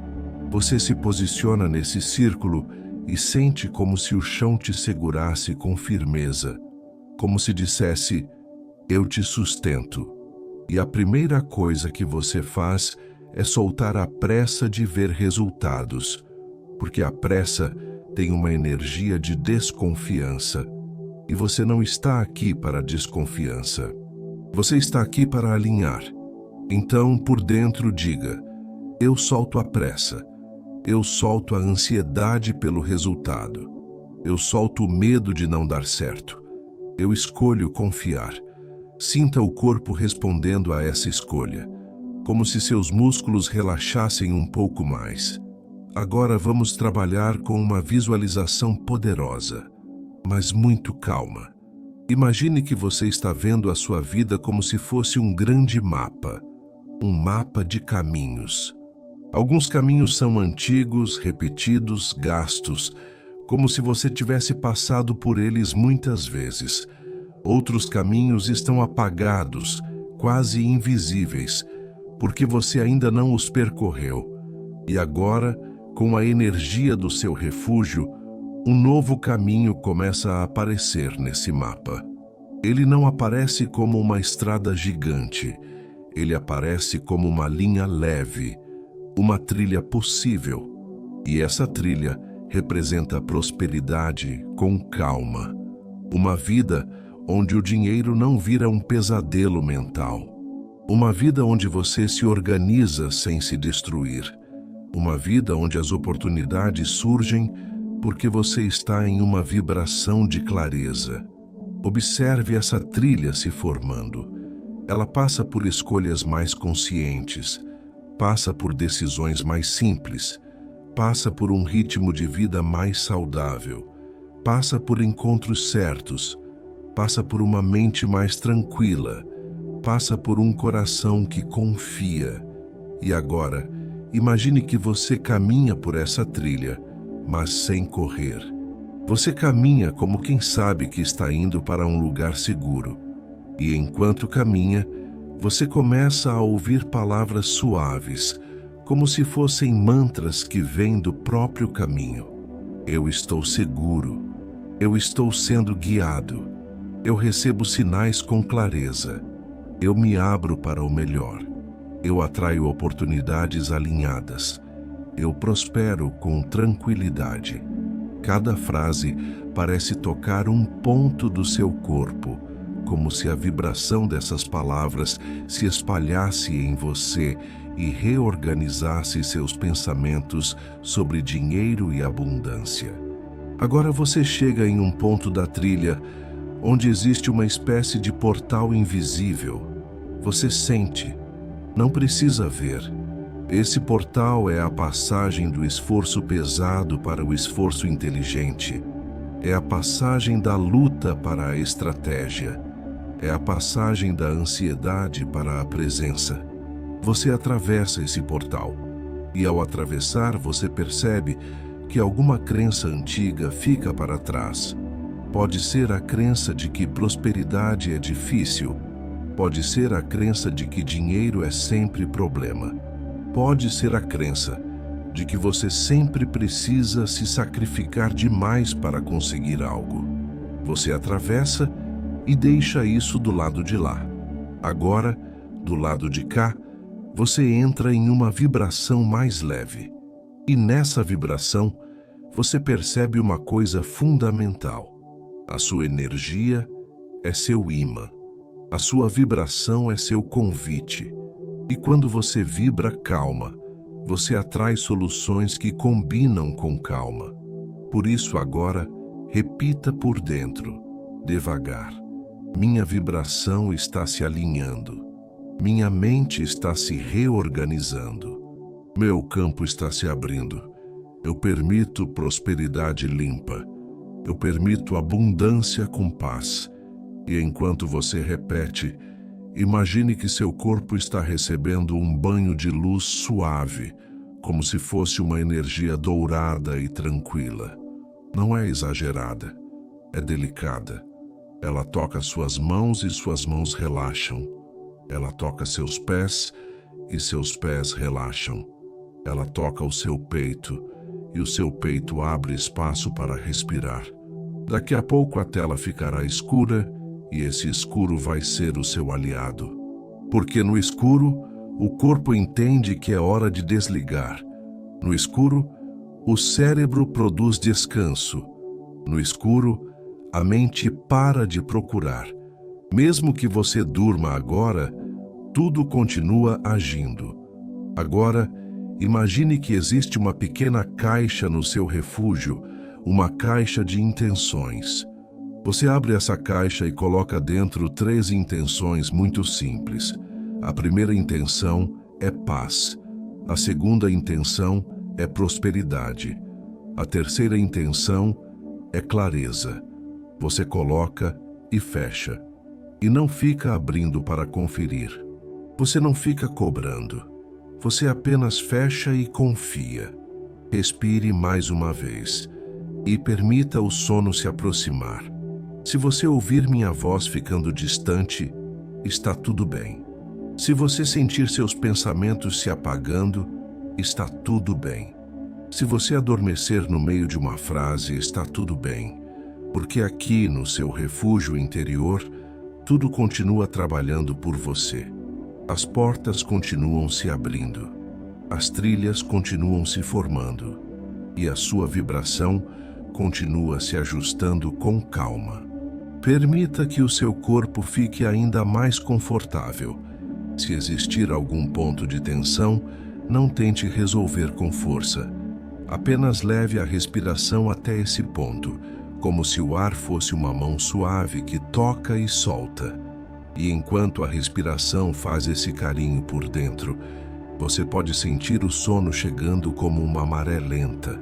Você se posiciona nesse círculo e sente como se o chão te segurasse com firmeza, como se dissesse: eu te sustento. E a primeira coisa que você faz é soltar a pressa de ver resultados, porque a pressa tem uma energia de desconfiança. E você não está aqui para a desconfiança. Você está aqui para alinhar. Então, por dentro, diga: eu solto a pressa. Eu solto a ansiedade pelo resultado. Eu solto o medo de não dar certo. Eu escolho confiar. Sinta o corpo respondendo a essa escolha, como se seus músculos relaxassem um pouco mais. Agora vamos trabalhar com uma visualização poderosa, mas muito calma. Imagine que você está vendo a sua vida como se fosse um grande mapa, um mapa de caminhos. Alguns caminhos são antigos, repetidos, gastos, como se você tivesse passado por eles muitas vezes. Outros caminhos estão apagados, quase invisíveis, porque você ainda não os percorreu. E agora, com a energia do seu refúgio, um novo caminho começa a aparecer nesse mapa. Ele não aparece como uma estrada gigante, ele aparece como uma linha leve, uma trilha possível. E essa trilha representa a prosperidade com calma. Uma vida onde o dinheiro não vira um pesadelo mental. Uma vida onde você se organiza sem se destruir. Uma vida onde as oportunidades surgem porque você está em uma vibração de clareza. Observe essa trilha se formando. Ela passa por escolhas mais conscientes, passa por decisões mais simples, passa por um ritmo de vida mais saudável, passa por encontros certos, passa por uma mente mais tranquila, passa por um coração que confia. E agora, imagine que você caminha por essa trilha, mas sem correr. Você caminha como quem sabe que está indo para um lugar seguro. E enquanto caminha, você começa a ouvir palavras suaves, como se fossem mantras que vêm do próprio caminho. Eu estou seguro. Eu estou sendo guiado. Eu recebo sinais com clareza. Eu me abro para o melhor. Eu atraio oportunidades alinhadas. Eu prospero com tranquilidade. Cada frase parece tocar um ponto do seu corpo, como se a vibração dessas palavras se espalhasse em você e reorganizasse seus pensamentos sobre dinheiro e abundância. Agora você chega em um ponto da trilha onde existe uma espécie de portal invisível. Você sente, não precisa ver. Esse portal é a passagem do esforço pesado para o esforço inteligente. É a passagem da luta para a estratégia. É a passagem da ansiedade para a presença. Você atravessa esse portal. E ao atravessar, você percebe que alguma crença antiga fica para trás. Pode ser a crença de que prosperidade é difícil. Pode ser a crença de que dinheiro é sempre problema. Pode ser a crença de que você sempre precisa se sacrificar demais para conseguir algo. Você atravessa e deixa isso do lado de lá. Agora, do lado de cá, você entra em uma vibração mais leve. E nessa vibração, você percebe uma coisa fundamental. A sua energia é seu imã. A sua vibração é seu convite. E quando você vibra calma, você atrai soluções que combinam com calma. Por isso agora, repita por dentro, devagar. Minha vibração está se alinhando. Minha mente está se reorganizando. Meu campo está se abrindo. Eu permito prosperidade limpa. Eu permito abundância com paz. E enquanto você repete, imagine que seu corpo está recebendo um banho de luz suave, como se fosse uma energia dourada e tranquila. Não é exagerada, é delicada. Ela toca suas mãos e suas mãos relaxam. Ela toca seus pés e seus pés relaxam. Ela toca o seu peito e o seu peito abre espaço para respirar. Daqui a pouco a tela ficará escura e esse escuro vai ser o seu aliado. Porque no escuro, o corpo entende que é hora de desligar. No escuro, o cérebro produz descanso. No escuro, a mente para de procurar. Mesmo que você durma agora, tudo continua agindo. Agora, imagine que existe uma pequena caixa no seu refúgio, uma caixa de intenções. Você abre essa caixa e coloca dentro 3 intenções muito simples. A primeira intenção é paz. A segunda intenção é prosperidade. A terceira intenção é clareza. Você coloca e fecha. E não fica abrindo para conferir. Você não fica cobrando. Você apenas fecha e confia. Respire mais uma vez e permita o sono se aproximar. Se você ouvir minha voz ficando distante, está tudo bem. Se você sentir seus pensamentos se apagando, está tudo bem. Se você adormecer no meio de uma frase, está tudo bem, porque aqui no seu refúgio interior, tudo continua trabalhando por você. As portas continuam se abrindo, as trilhas continuam se formando e a sua vibração continua se ajustando com calma. Permita que o seu corpo fique ainda mais confortável. Se existir algum ponto de tensão, não tente resolver com força. Apenas leve a respiração até esse ponto, como se o ar fosse uma mão suave que toca e solta. E enquanto a respiração faz esse carinho por dentro, você pode sentir o sono chegando como uma maré lenta,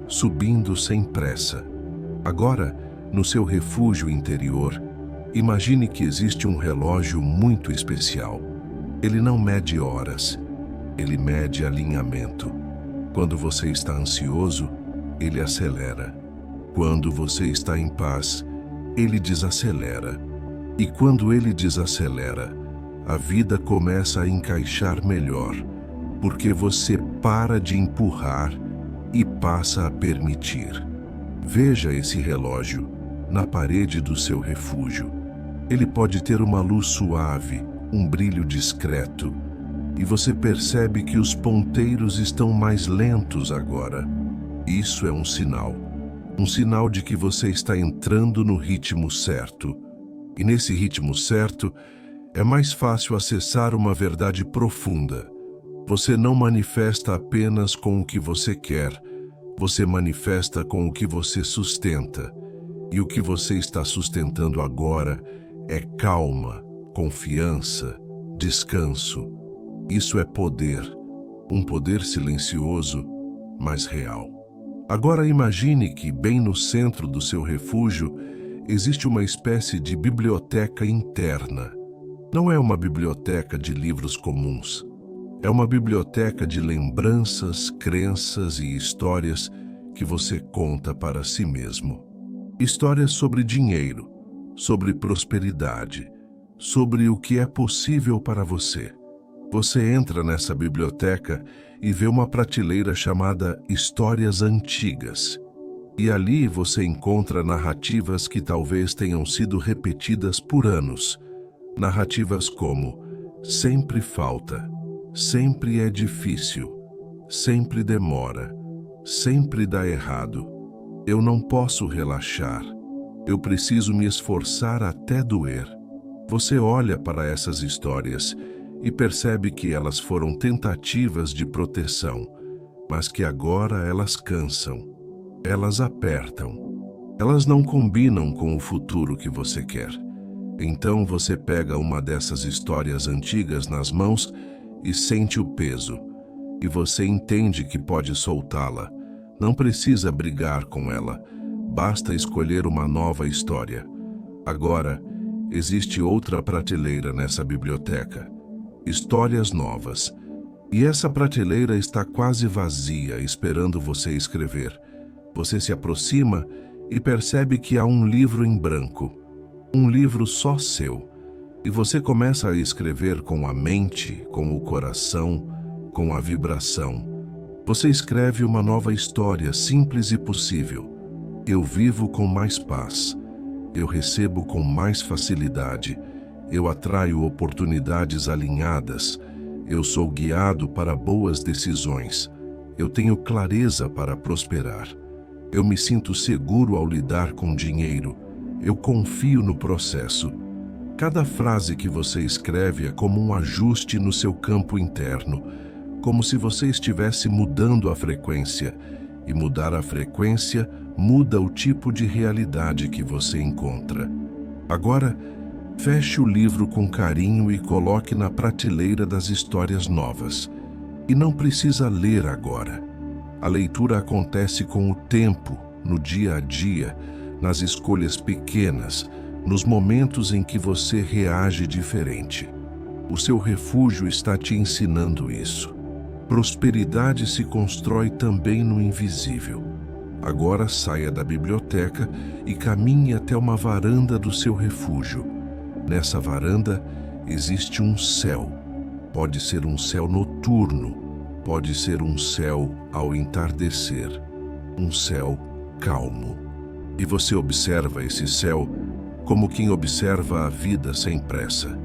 subindo sem pressa. Agora, no seu refúgio interior, imagine que existe um relógio muito especial. Ele não mede horas, ele mede alinhamento. Quando você está ansioso, ele acelera. Quando você está em paz, ele desacelera. E quando ele desacelera, a vida começa a encaixar melhor, porque você para de empurrar e passa a permitir. Veja esse relógio na parede do seu refúgio. Ele pode ter uma luz suave, um brilho discreto, e você percebe que os ponteiros estão mais lentos agora. Isso é um sinal de que você está entrando no ritmo certo. E nesse ritmo certo, é mais fácil acessar uma verdade profunda. Você não manifesta apenas com o que você quer, você manifesta com o que você sustenta. E o que você está sustentando agora é calma, confiança, descanso. Isso é poder, um poder silencioso, mas real. Agora imagine que, bem no centro do seu refúgio, existe uma espécie de biblioteca interna. Não é uma biblioteca de livros comuns. É uma biblioteca de lembranças, crenças e histórias que você conta para si mesmo. Histórias sobre dinheiro, sobre prosperidade, sobre o que é possível para você. Você entra nessa biblioteca e vê uma prateleira chamada Histórias Antigas. E ali você encontra narrativas que talvez tenham sido repetidas por anos. Narrativas como: sempre falta, sempre é difícil, sempre demora, sempre dá errado, eu não posso relaxar, eu preciso me esforçar até doer. Você olha para essas histórias e percebe que elas foram tentativas de proteção, mas que agora elas cansam, elas apertam, elas não combinam com o futuro que você quer. Então você pega uma dessas histórias antigas nas mãos e sente o peso, e você entende que pode soltá-la. Não precisa brigar com ela, basta escolher uma nova história. Agora, existe outra prateleira nessa biblioteca. Histórias novas. E essa prateleira está quase vazia, esperando você escrever. Você se aproxima e percebe que há um livro em branco. Um livro só seu. E você começa a escrever com a mente, com o coração, com a vibração. Você escreve uma nova história simples e possível. Eu vivo com mais paz. Eu recebo com mais facilidade. Eu atraio oportunidades alinhadas. Eu sou guiado para boas decisões. Eu tenho clareza para prosperar. Eu me sinto seguro ao lidar com dinheiro. Eu confio no processo. Cada frase que você escreve é como um ajuste no seu campo interno, como se você estivesse mudando a frequência. E mudar a frequência muda o tipo de realidade que você encontra. Agora, feche o livro com carinho e coloque na prateleira das histórias novas. E não precisa ler agora. A leitura acontece com o tempo, no dia a dia, nas escolhas pequenas, nos momentos em que você reage diferente. O seu refúgio está te ensinando isso. Prosperidade se constrói também no invisível. Agora saia da biblioteca e caminhe até uma varanda do seu refúgio. Nessa varanda existe um céu. Pode ser um céu noturno, pode ser um céu ao entardecer, um céu calmo. E você observa esse céu como quem observa a vida sem pressa.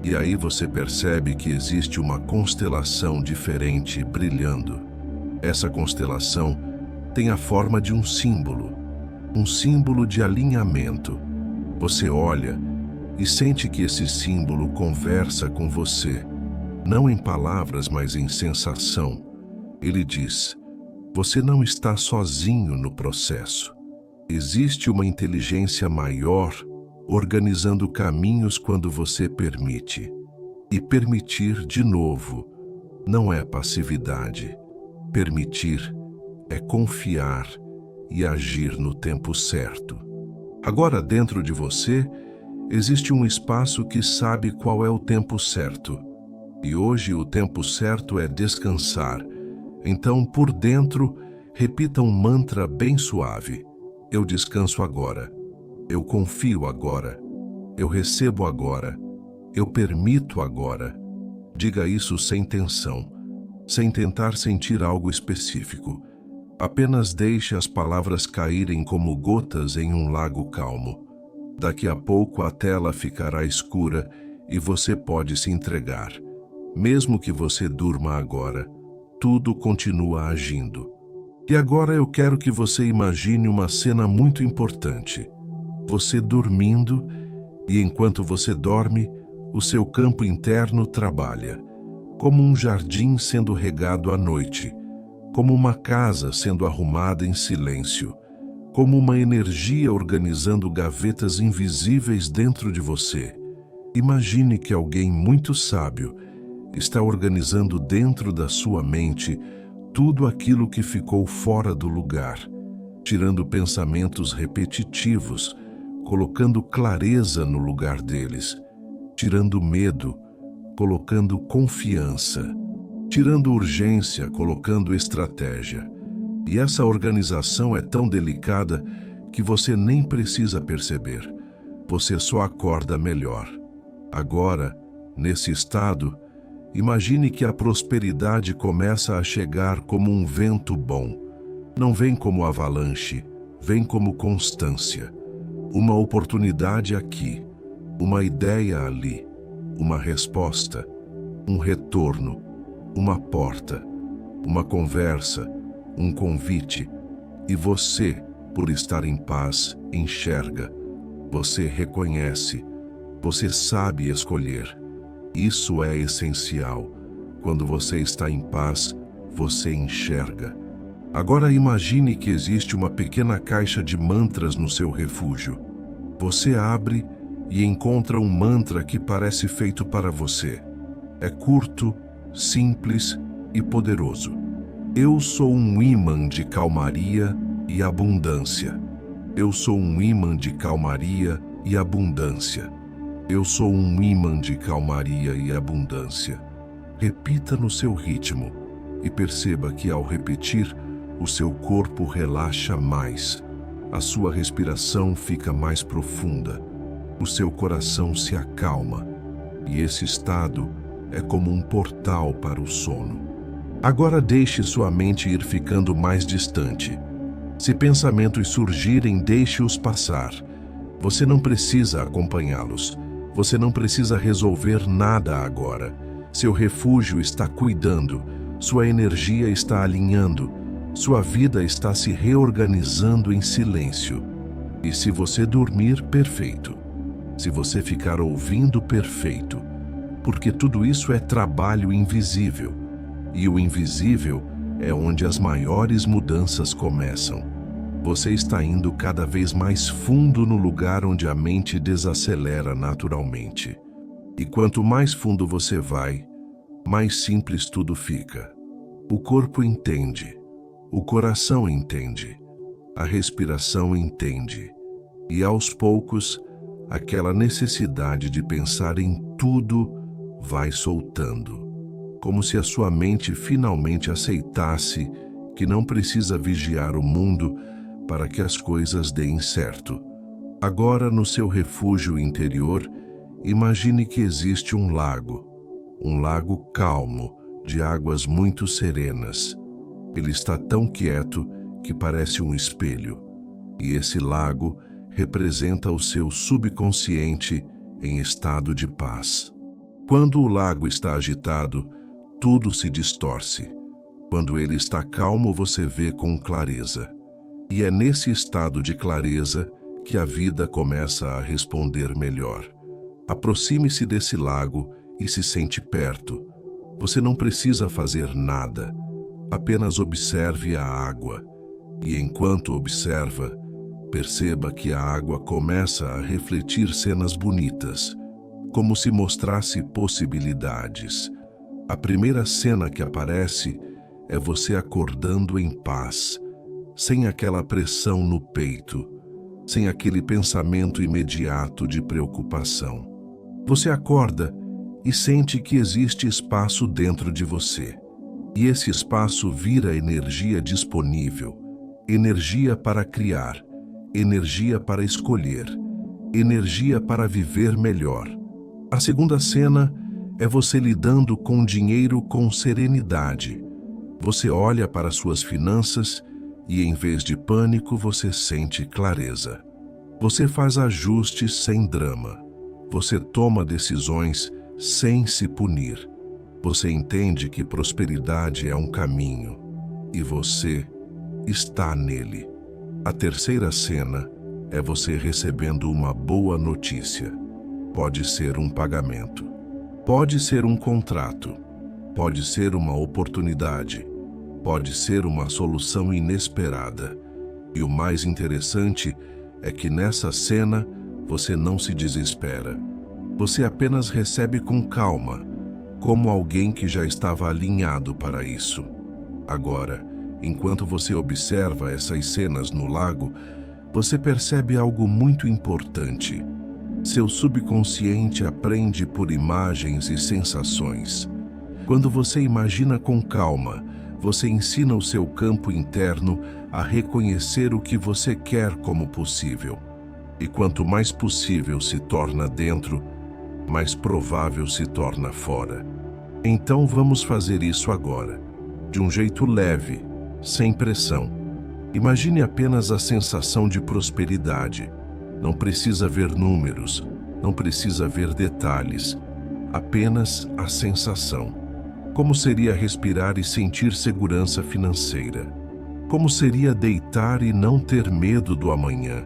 E aí você percebe que existe uma constelação diferente brilhando. Essa constelação tem a forma de um símbolo de alinhamento. Você olha e sente que esse símbolo conversa com você, não em palavras, mas em sensação. Ele diz: você não está sozinho no processo. Existe uma inteligência maior organizando caminhos quando você permite. E permitir, de novo, não é passividade. Permitir é confiar e agir no tempo certo. Agora, dentro de você, existe um espaço que sabe qual é o tempo certo. E hoje o tempo certo é descansar. Então, por dentro, repita um mantra bem suave. Eu descanso agora. Eu confio agora. Eu recebo agora. Eu permito agora. Diga isso sem tensão, sem tentar sentir algo específico. Apenas deixe as palavras caírem como gotas em um lago calmo. Daqui a pouco a tela ficará escura e você pode se entregar. Mesmo que você durma agora, tudo continua agindo. E agora eu quero que você imagine uma cena muito importante. Você dormindo, e enquanto você dorme, o seu campo interno trabalha, como um jardim sendo regado à noite, como uma casa sendo arrumada em silêncio, como uma energia organizando gavetas invisíveis dentro de você. Imagine que alguém muito sábio está organizando dentro da sua mente tudo aquilo que ficou fora do lugar, tirando pensamentos repetitivos, colocando clareza no lugar deles, tirando medo, colocando confiança, tirando urgência, colocando estratégia. E essa organização é tão delicada que você nem precisa perceber. Você só acorda melhor. Agora, nesse estado, imagine que a prosperidade começa a chegar como um vento bom. Não vem como avalanche, vem como constância. Uma oportunidade aqui, uma ideia ali, uma resposta, um retorno, uma porta, uma conversa, um convite. E você, por estar em paz, enxerga. Você reconhece. Você sabe escolher. Isso é essencial. Quando você está em paz, você enxerga. Agora imagine que existe uma pequena caixa de mantras no seu refúgio. Você abre e encontra um mantra que parece feito para você. É curto, simples e poderoso. Eu sou um ímã de calmaria e abundância. Eu sou um ímã de calmaria e abundância. Eu sou um ímã de calmaria e abundância. Repita no seu ritmo e perceba que ao repetir, o seu corpo relaxa mais, a sua respiração fica mais profunda, o seu coração se acalma, e esse estado é como um portal para o sono. Agora deixe sua mente ir ficando mais distante. Se pensamentos surgirem, deixe-os passar. Você não precisa acompanhá-los. Você não precisa resolver nada agora. Seu refúgio está cuidando, sua energia está alinhando, sua vida está se reorganizando em silêncio. E se você dormir, perfeito. Se você ficar ouvindo, perfeito. Porque tudo isso é trabalho invisível. E o invisível é onde as maiores mudanças começam. Você está indo cada vez mais fundo no lugar onde a mente desacelera naturalmente. E quanto mais fundo você vai, mais simples tudo fica. O corpo entende, o coração entende, a respiração entende. E aos poucos, aquela necessidade de pensar em tudo vai soltando. Como se a sua mente finalmente aceitasse que não precisa vigiar o mundo para que as coisas deem certo. Agora, no seu refúgio interior, imagine que existe um lago calmo, de águas muito serenas. Ele está tão quieto que parece um espelho. E esse lago representa o seu subconsciente em estado de paz. Quando o lago está agitado, tudo se distorce. Quando ele está calmo, você vê com clareza. E é nesse estado de clareza que a vida começa a responder melhor. Aproxime-se desse lago e se sente perto. Você não precisa fazer nada, apenas observe a água. E enquanto observa, perceba que a água começa a refletir cenas bonitas, como se mostrasse possibilidades. A primeira cena que aparece é você acordando em paz, sem aquela pressão no peito, sem aquele pensamento imediato de preocupação. Você acorda e sente que existe espaço dentro de você. E esse espaço vira energia disponível, energia para criar, energia para escolher, energia para viver melhor. A segunda cena é você lidando com dinheiro com serenidade. Você olha para suas finanças e, em vez de pânico, você sente clareza. Você faz ajustes sem drama. Você toma decisões sem se punir. Você entende que prosperidade é um caminho e você está nele. A terceira cena é você recebendo uma boa notícia. Pode ser um pagamento, pode ser um contrato, pode ser uma oportunidade, pode ser uma solução inesperada. E o mais interessante é que nessa cena você não se desespera. Você apenas recebe com calma, como alguém que já estava alinhado para isso. Agora, enquanto você observa essas cenas no lago, você percebe algo muito importante. Seu subconsciente aprende por imagens e sensações. Quando você imagina com calma, você ensina o seu campo interno a reconhecer o que você quer como possível. E quanto mais possível se torna dentro, mais provável se torna fora. Então vamos fazer isso agora, de um jeito leve, sem pressão. Imagine apenas a sensação de prosperidade. Não precisa ver números, não precisa ver detalhes, apenas a sensação. Como seria respirar e sentir segurança financeira? Como seria deitar e não ter medo do amanhã?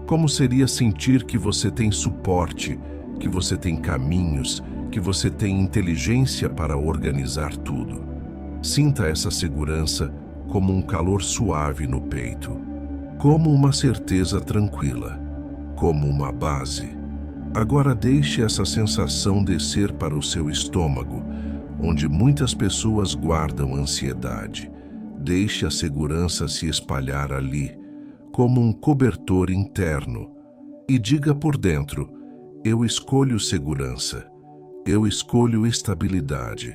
Como seria sentir que você tem suporte, que você tem caminhos, que você tem inteligência para organizar tudo? Sinta essa segurança como um calor suave no peito, como uma certeza tranquila, como uma base. Agora deixe essa sensação descer para o seu estômago, onde muitas pessoas guardam ansiedade. Deixe a segurança se espalhar ali, como um cobertor interno, e diga por dentro: eu escolho segurança, eu escolho estabilidade,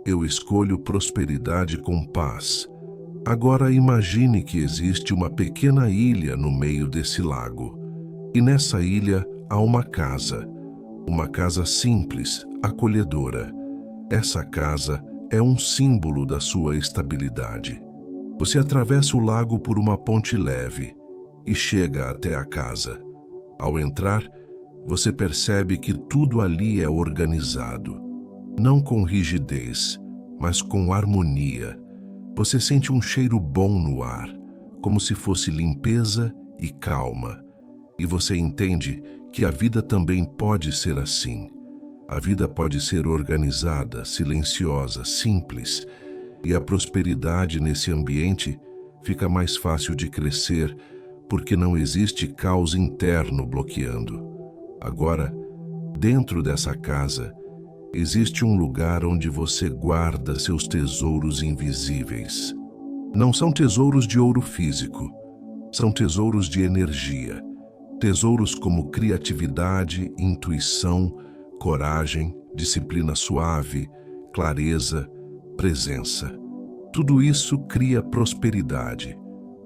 eu escolho prosperidade com paz. Agora imagine que existe uma pequena ilha no meio desse lago, e nessa ilha há uma casa simples, acolhedora. Essa casa é um símbolo da sua estabilidade. Você atravessa o lago por uma ponte leve e chega até a casa. Ao entrar, você percebe que tudo ali é organizado, não com rigidez, mas com harmonia. Você sente um cheiro bom no ar, como se fosse limpeza e calma. E você entende que a vida também pode ser assim. A vida pode ser organizada, silenciosa, simples, e a prosperidade nesse ambiente fica mais fácil de crescer porque não existe caos interno bloqueando. Agora, dentro dessa casa, existe um lugar onde você guarda seus tesouros invisíveis. Não são tesouros de ouro físico, são tesouros de energia. Tesouros como criatividade, intuição, coragem, disciplina suave, clareza, presença. Tudo isso cria prosperidade.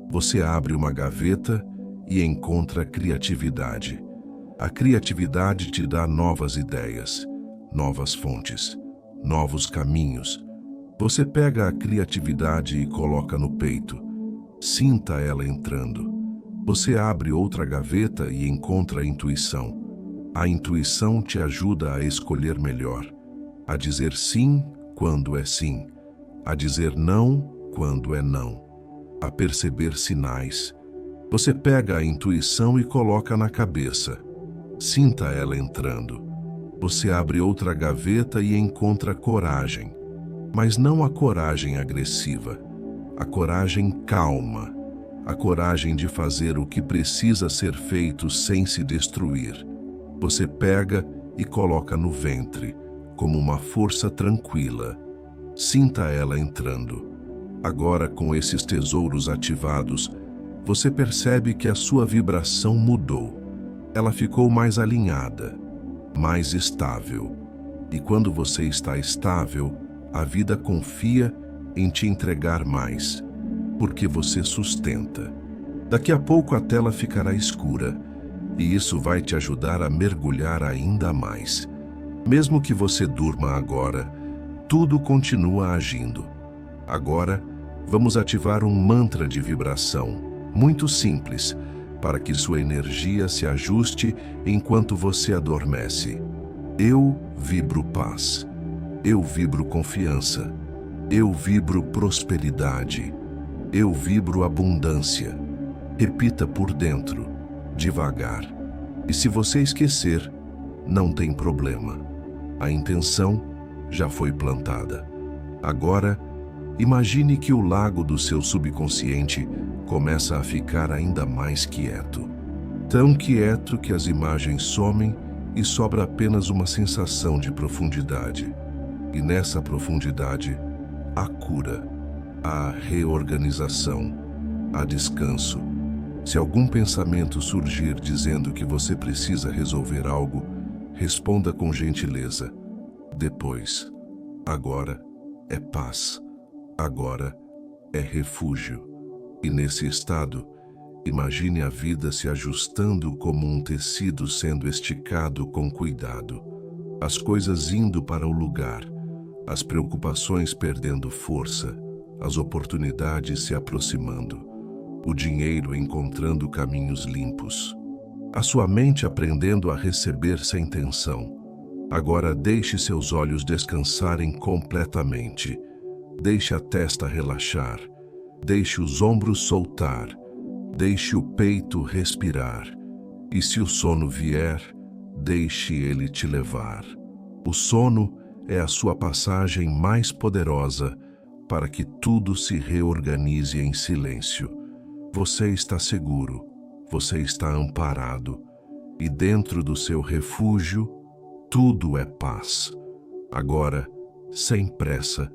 Você abre uma gaveta e encontra criatividade. A criatividade te dá novas ideias, novas fontes, novos caminhos. Você pega a criatividade e coloca no peito. Sinta ela entrando. Você abre outra gaveta e encontra a intuição. A intuição te ajuda a escolher melhor, a dizer sim quando é sim, a dizer não quando é não, a perceber sinais. Você pega a intuição e coloca na cabeça. Sinta ela entrando. Você abre outra gaveta e encontra coragem, mas não a coragem agressiva, a coragem calma, a coragem de fazer o que precisa ser feito sem se destruir. Você pega e coloca no ventre, como uma força tranquila. Sinta ela entrando. Agora, com esses tesouros ativados, você percebe que a sua vibração mudou. Ela ficou mais alinhada, mais estável. E quando você está estável, a vida confia em te entregar mais, porque você sustenta. Daqui a pouco a tela ficará escura, e isso vai te ajudar a mergulhar ainda mais. Mesmo que você durma agora, tudo continua agindo. Agora, vamos ativar um mantra de vibração, muito simples, para que sua energia se ajuste enquanto você adormece. Eu vibro paz. Eu vibro confiança. Eu vibro prosperidade. Eu vibro abundância. Repita por dentro, devagar. E se você esquecer, não tem problema. A intenção já foi plantada. Agora, imagine que o lago do seu subconsciente começa a ficar ainda mais quieto. Tão quieto que as imagens somem e sobra apenas uma sensação de profundidade. E nessa profundidade, há cura, há reorganização, há descanso. Se algum pensamento surgir dizendo que você precisa resolver algo, responda com gentileza. Depois, agora é paz, agora é refúgio. E nesse estado, imagine a vida se ajustando como um tecido sendo esticado com cuidado. As coisas indo para o lugar, as preocupações perdendo força, as oportunidades se aproximando, o dinheiro encontrando caminhos limpos. A sua mente aprendendo a receber sem tensão. Agora deixe seus olhos descansarem completamente. Deixe a testa relaxar. Deixe os ombros soltar. Deixe o peito respirar. E se o sono vier, deixe ele te levar. O sono é a sua passagem mais poderosa para que tudo se reorganize em silêncio. Você está seguro, você está amparado, e dentro do seu refúgio, tudo é paz. Agora, sem pressa,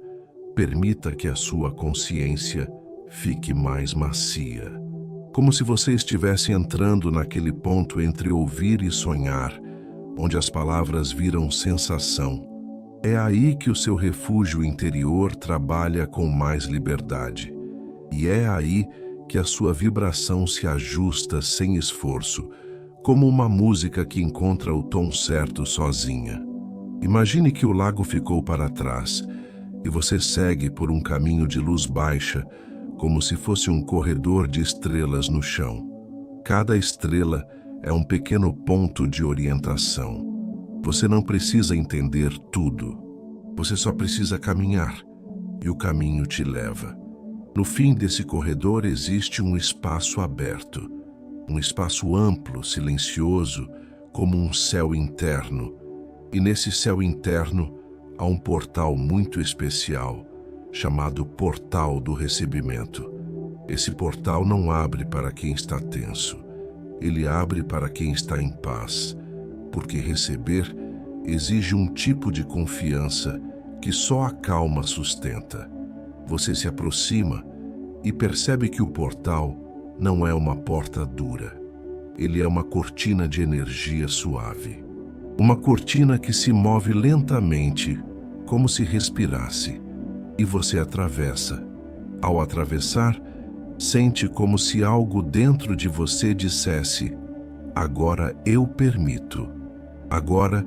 permita que a sua consciência fique mais macia. Como se você estivesse entrando naquele ponto entre ouvir e sonhar, onde as palavras viram sensação. É aí que o seu refúgio interior trabalha com mais liberdade. E é aí que a sua vibração se ajusta sem esforço, como uma música que encontra o tom certo sozinha. Imagine que o lago ficou para trás e você segue por um caminho de luz baixa, como se fosse um corredor de estrelas no chão. Cada estrela É um pequeno ponto de orientação. Você não precisa entender tudo. Você só precisa caminhar, e o caminho te leva. No fim desse corredor existe um espaço aberto, um espaço amplo, silencioso, como um céu interno. E nesse céu interno há um portal muito especial, chamado Portal do Recebimento. Esse portal não abre para quem está tenso. Ele abre para quem está em paz, porque receber exige um tipo de confiança que só a calma sustenta. Você se aproxima e percebe que o portal não é uma porta dura. Ele é uma cortina de energia suave. Uma cortina que se move lentamente, como se respirasse, e você atravessa. Ao atravessar, sente como se algo dentro de você dissesse: agora eu permito. Agora,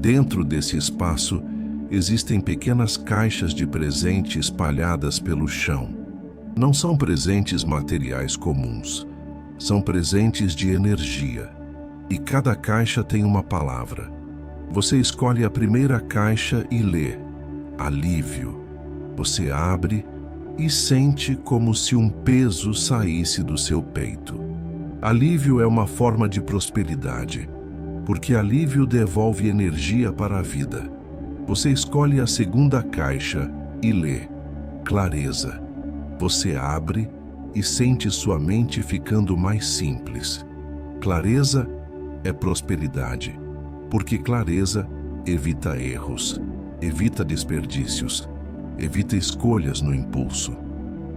dentro desse espaço, existem pequenas caixas de presente espalhadas pelo chão. Não são presentes materiais comuns, são presentes de energia. E cada caixa tem uma palavra. Você escolhe a primeira caixa e lê: alívio. Você abre e sente como se um peso saísse do seu peito. Alívio é uma forma de prosperidade, porque alívio devolve energia para a vida. Você escolhe a segunda caixa e lê: clareza. Você abre e sente sua mente ficando mais simples. Clareza é prosperidade, porque clareza evita erros, evita desperdícios, evita escolhas no impulso.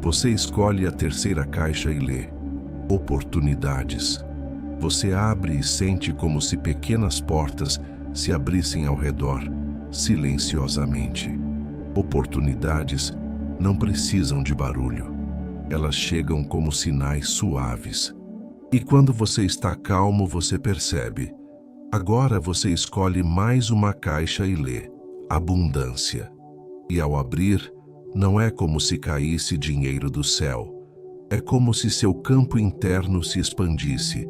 Você escolhe a terceira caixa e lê: oportunidades. Você abre e sente como se pequenas portas se abrissem ao redor, silenciosamente. Oportunidades não precisam de barulho. Elas chegam como sinais suaves. E quando você está calmo, você percebe. Agora você escolhe mais uma caixa e lê: abundância. E ao abrir, não é como se caísse dinheiro do céu. É como se seu campo interno se expandisse,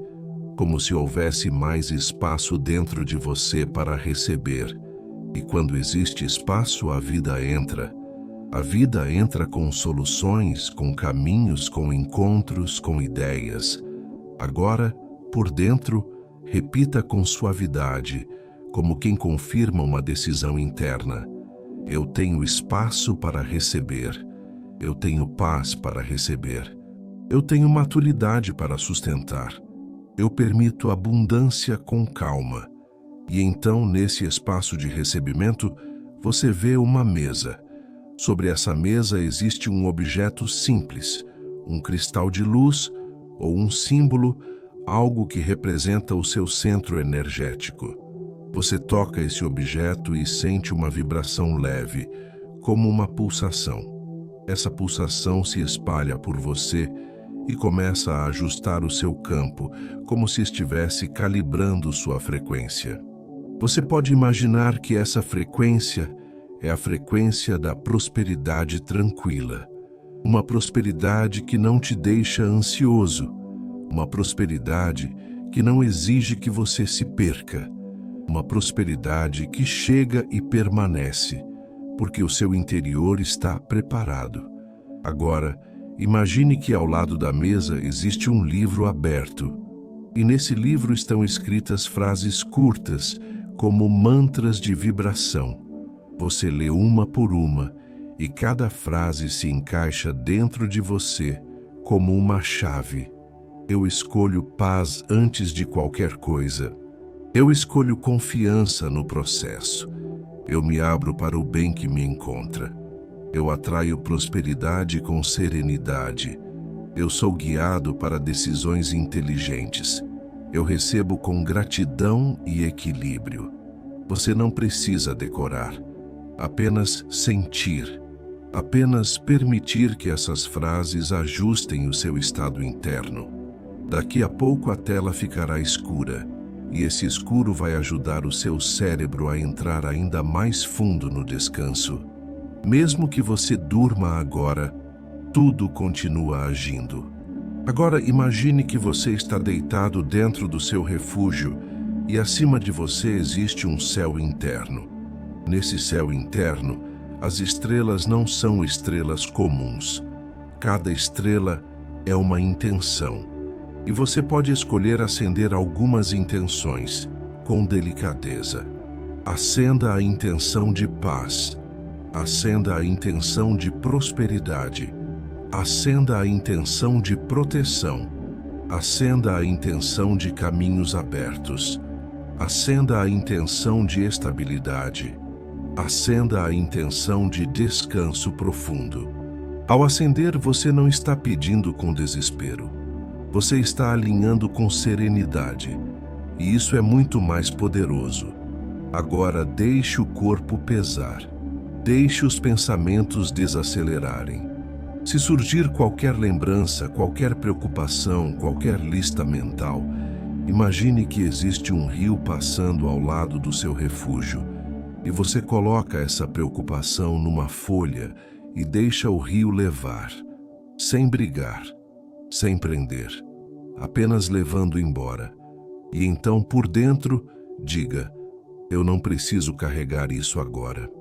como se houvesse mais espaço dentro de você para receber. E quando existe espaço, a vida entra. A vida entra com soluções, com caminhos, com encontros, com ideias. Agora, por dentro, repita com suavidade, como quem confirma uma decisão interna: eu tenho espaço para receber. Eu tenho paz para receber. Eu tenho maturidade para sustentar. Eu permito abundância com calma. E então, nesse espaço de recebimento, você vê uma mesa. Sobre essa mesa existe um objeto simples, um cristal de luz ou um símbolo, algo que representa o seu centro energético. Você toca esse objeto e sente uma vibração leve, como uma pulsação. Essa pulsação se espalha por você e começa a ajustar o seu campo, como se estivesse calibrando sua frequência. Você pode imaginar que essa frequência é a frequência da prosperidade tranquila. Uma prosperidade que não te deixa ansioso. Uma prosperidade que não exige que você se perca. Uma prosperidade que chega e permanece, porque o seu interior está preparado. Agora, imagine que ao lado da mesa existe um livro aberto. E nesse livro estão escritas frases curtas, como mantras de vibração. Você lê uma por uma e cada frase se encaixa dentro de você como uma chave. Eu escolho paz antes de qualquer coisa. Eu escolho confiança no processo. Eu me abro para o bem que me encontra. Eu atraio prosperidade com serenidade. Eu sou guiado para decisões inteligentes. Eu recebo com gratidão e equilíbrio. Você não precisa decorar. Apenas sentir, apenas permitir que essas frases ajustem o seu estado interno. Daqui a pouco a tela ficará escura, e esse escuro vai ajudar o seu cérebro a entrar ainda mais fundo no descanso. Mesmo que você durma agora, tudo continua agindo. Agora imagine que você está deitado dentro do seu refúgio e acima de você existe um céu interno. Nesse céu interno, as estrelas não são estrelas comuns. Cada estrela é uma intenção. E você pode escolher acender algumas intenções, com delicadeza. Acenda a intenção de paz. Acenda a intenção de prosperidade. Acenda a intenção de proteção. Acenda a intenção de caminhos abertos. Acenda a intenção de estabilidade. Acenda a intenção de descanso profundo. Ao acender, você não está pedindo com desespero. Você está alinhando com serenidade. E isso é muito mais poderoso. Agora deixe o corpo pesar. Deixe os pensamentos desacelerarem. Se surgir qualquer lembrança, qualquer preocupação, qualquer lista mental, imagine que existe um rio passando ao lado do seu refúgio e você coloca essa preocupação numa folha e deixa o rio levar, sem brigar, sem prender, apenas levando embora. E então, por dentro, diga: eu não preciso carregar isso agora.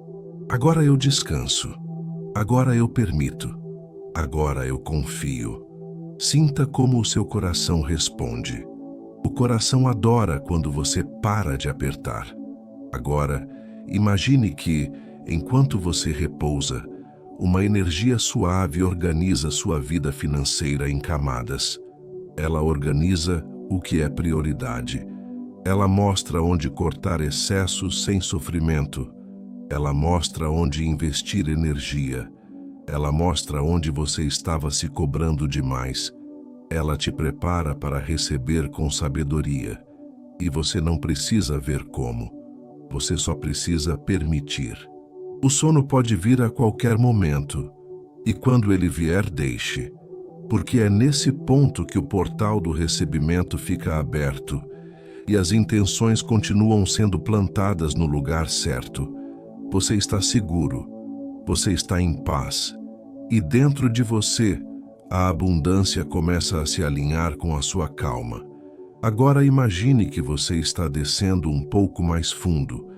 Agora eu descanso. Agora eu permito. Agora eu confio. Sinta como o seu coração responde. O coração adora quando você para de apertar. Agora, imagine que, enquanto você repousa, uma energia suave organiza sua vida financeira em camadas. Ela organiza o que é prioridade. Ela mostra onde cortar excessos sem sofrimento. Ela mostra onde investir energia. Ela mostra onde você estava se cobrando demais. Ela te prepara para receber com sabedoria. E você não precisa ver como. Você só precisa permitir. O sono pode vir a qualquer momento. E quando ele vier, deixe. Porque é nesse ponto que o portal do recebimento fica aberto e as intenções continuam sendo plantadas no lugar certo. Você está seguro. Você está em paz. E dentro de você, a abundância começa a se alinhar com a sua calma. Agora imagine que você está descendo um pouco mais fundo,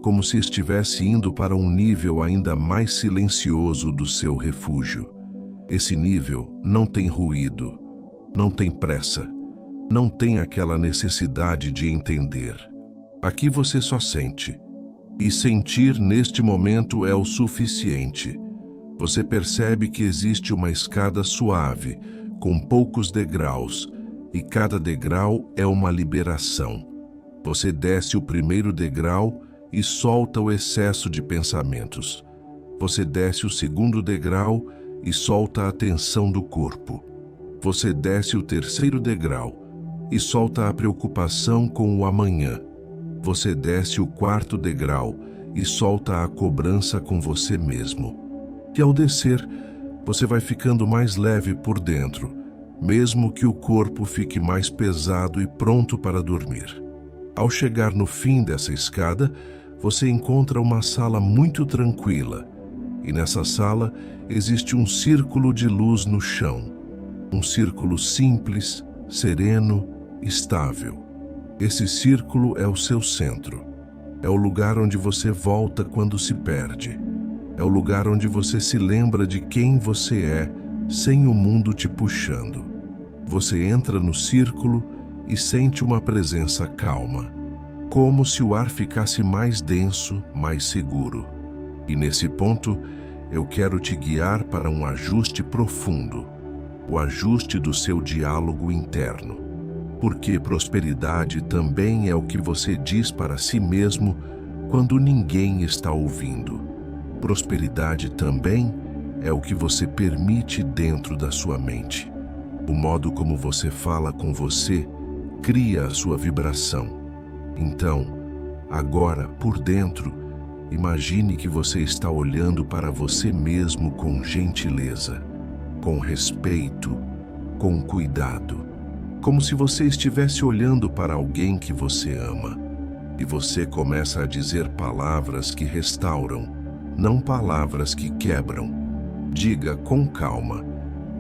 como se estivesse indo para um nível ainda mais silencioso do seu refúgio. Esse nível não tem ruído, não tem pressa, não tem aquela necessidade de entender. Aqui você só sente. E sentir neste momento é o suficiente. Você percebe que existe uma escada suave, com poucos degraus, e cada degrau é uma liberação. Você desce o primeiro degrau e solta o excesso de pensamentos. Você desce o segundo degrau e solta a tensão do corpo. Você desce o terceiro degrau e solta a preocupação com o amanhã. Você desce o quarto degrau e solta a cobrança com você mesmo. E ao descer, você vai ficando mais leve por dentro, mesmo que o corpo fique mais pesado e pronto para dormir. Ao chegar no fim dessa escada, você encontra uma sala muito tranquila. E nessa sala existe um círculo de luz no chão. Um círculo simples, sereno, estável. Esse círculo é o seu centro. É o lugar onde você volta quando se perde. É o lugar onde você se lembra de quem você é, sem o mundo te puxando. Você entra no círculo e sente uma presença calma, como se o ar ficasse mais denso, mais seguro. E nesse ponto, eu quero te guiar para um ajuste profundo, o ajuste do seu diálogo interno. Porque prosperidade também é o que você diz para si mesmo quando ninguém está ouvindo. Prosperidade também é o que você permite dentro da sua mente. O modo como você fala com você cria a sua vibração. Então, agora, por dentro, imagine que você está olhando para você mesmo com gentileza, com respeito, com cuidado, como se você estivesse olhando para alguém que você ama. E você começa a dizer palavras que restauram, não palavras que quebram. Diga com calma: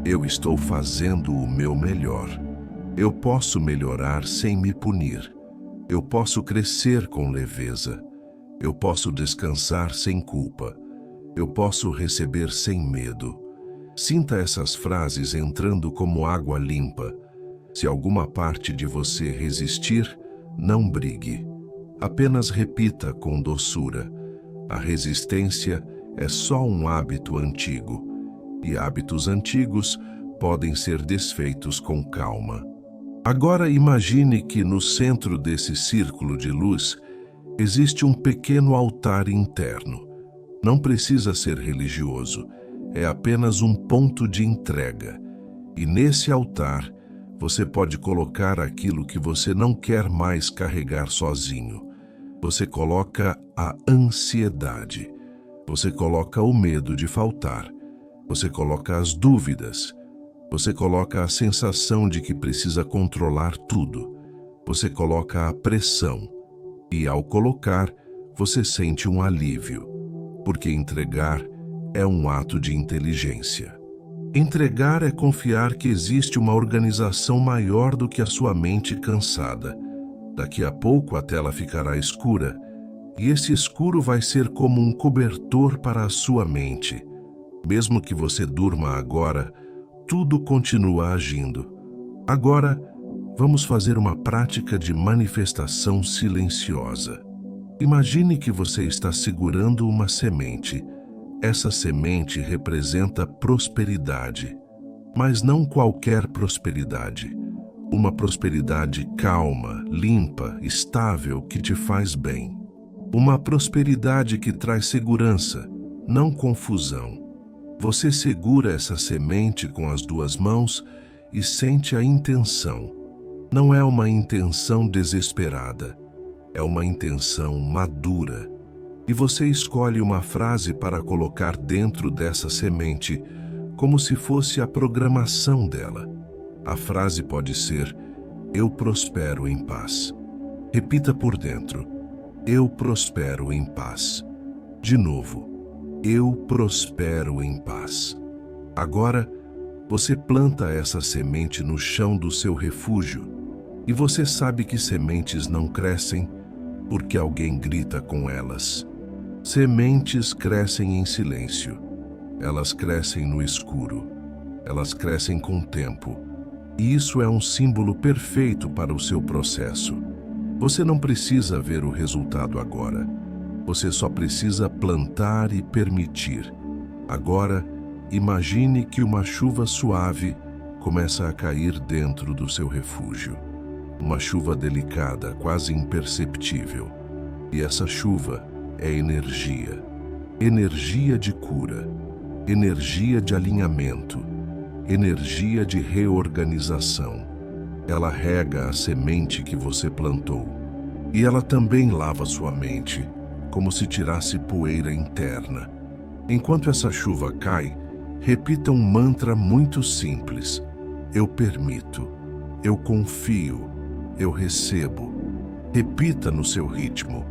Eu estou fazendo o meu melhor. Eu posso melhorar sem me punir. Eu posso crescer com leveza. Eu posso descansar sem culpa. Eu posso receber sem medo. Sinta essas frases entrando como água limpa. Se alguma parte de você resistir, não brigue. Apenas repita com doçura. A resistência é só um hábito antigo, e hábitos antigos podem ser desfeitos com calma. Agora imagine que no centro desse círculo de luz existe um pequeno altar interno. Não precisa ser religioso, é apenas um ponto de entrega. E nesse altar, você pode colocar aquilo que você não quer mais carregar sozinho. Você coloca a ansiedade. Você coloca o medo de faltar. Você coloca as dúvidas. Você coloca a sensação de que precisa controlar tudo. Você coloca a pressão. E ao colocar, você sente um alívio. Porque entregar é um ato de inteligência. Entregar é confiar que existe uma organização maior do que a sua mente cansada. Daqui a pouco a tela ficará escura, e esse escuro vai ser como um cobertor para a sua mente. Mesmo que você durma agora, tudo continua agindo. Agora, vamos fazer uma prática de manifestação silenciosa. Imagine que você está segurando uma semente. Essa semente representa prosperidade, mas não qualquer prosperidade. Uma prosperidade calma, limpa, estável, que te faz bem. Uma prosperidade que traz segurança, não confusão. Você segura essa semente com as duas mãos e sente a intenção. Não é uma intenção desesperada, é uma intenção madura. E você escolhe uma frase para colocar dentro dessa semente, como se fosse a programação dela. A frase pode ser: eu prospero em paz. Repita por dentro: eu prospero em paz. De novo: eu prospero em paz. Agora, você planta essa semente no chão do seu refúgio, e você sabe que sementes não crescem porque alguém grita com elas. Sementes crescem em silêncio. Elas crescem no escuro. Elas crescem com o tempo. E isso é um símbolo perfeito para o seu processo. Você não precisa ver o resultado agora. Você só precisa plantar e permitir. Agora, imagine que uma chuva suave começa a cair dentro do seu refúgio. Uma chuva delicada, quase imperceptível. E essa chuva é energia. Energia de cura. Energia de alinhamento. Energia de reorganização. Ela rega a semente que você plantou. E ela também lava sua mente, como se tirasse poeira interna. Enquanto essa chuva cai, repita um mantra muito simples: eu permito, eu confio, eu recebo. Repita no seu ritmo.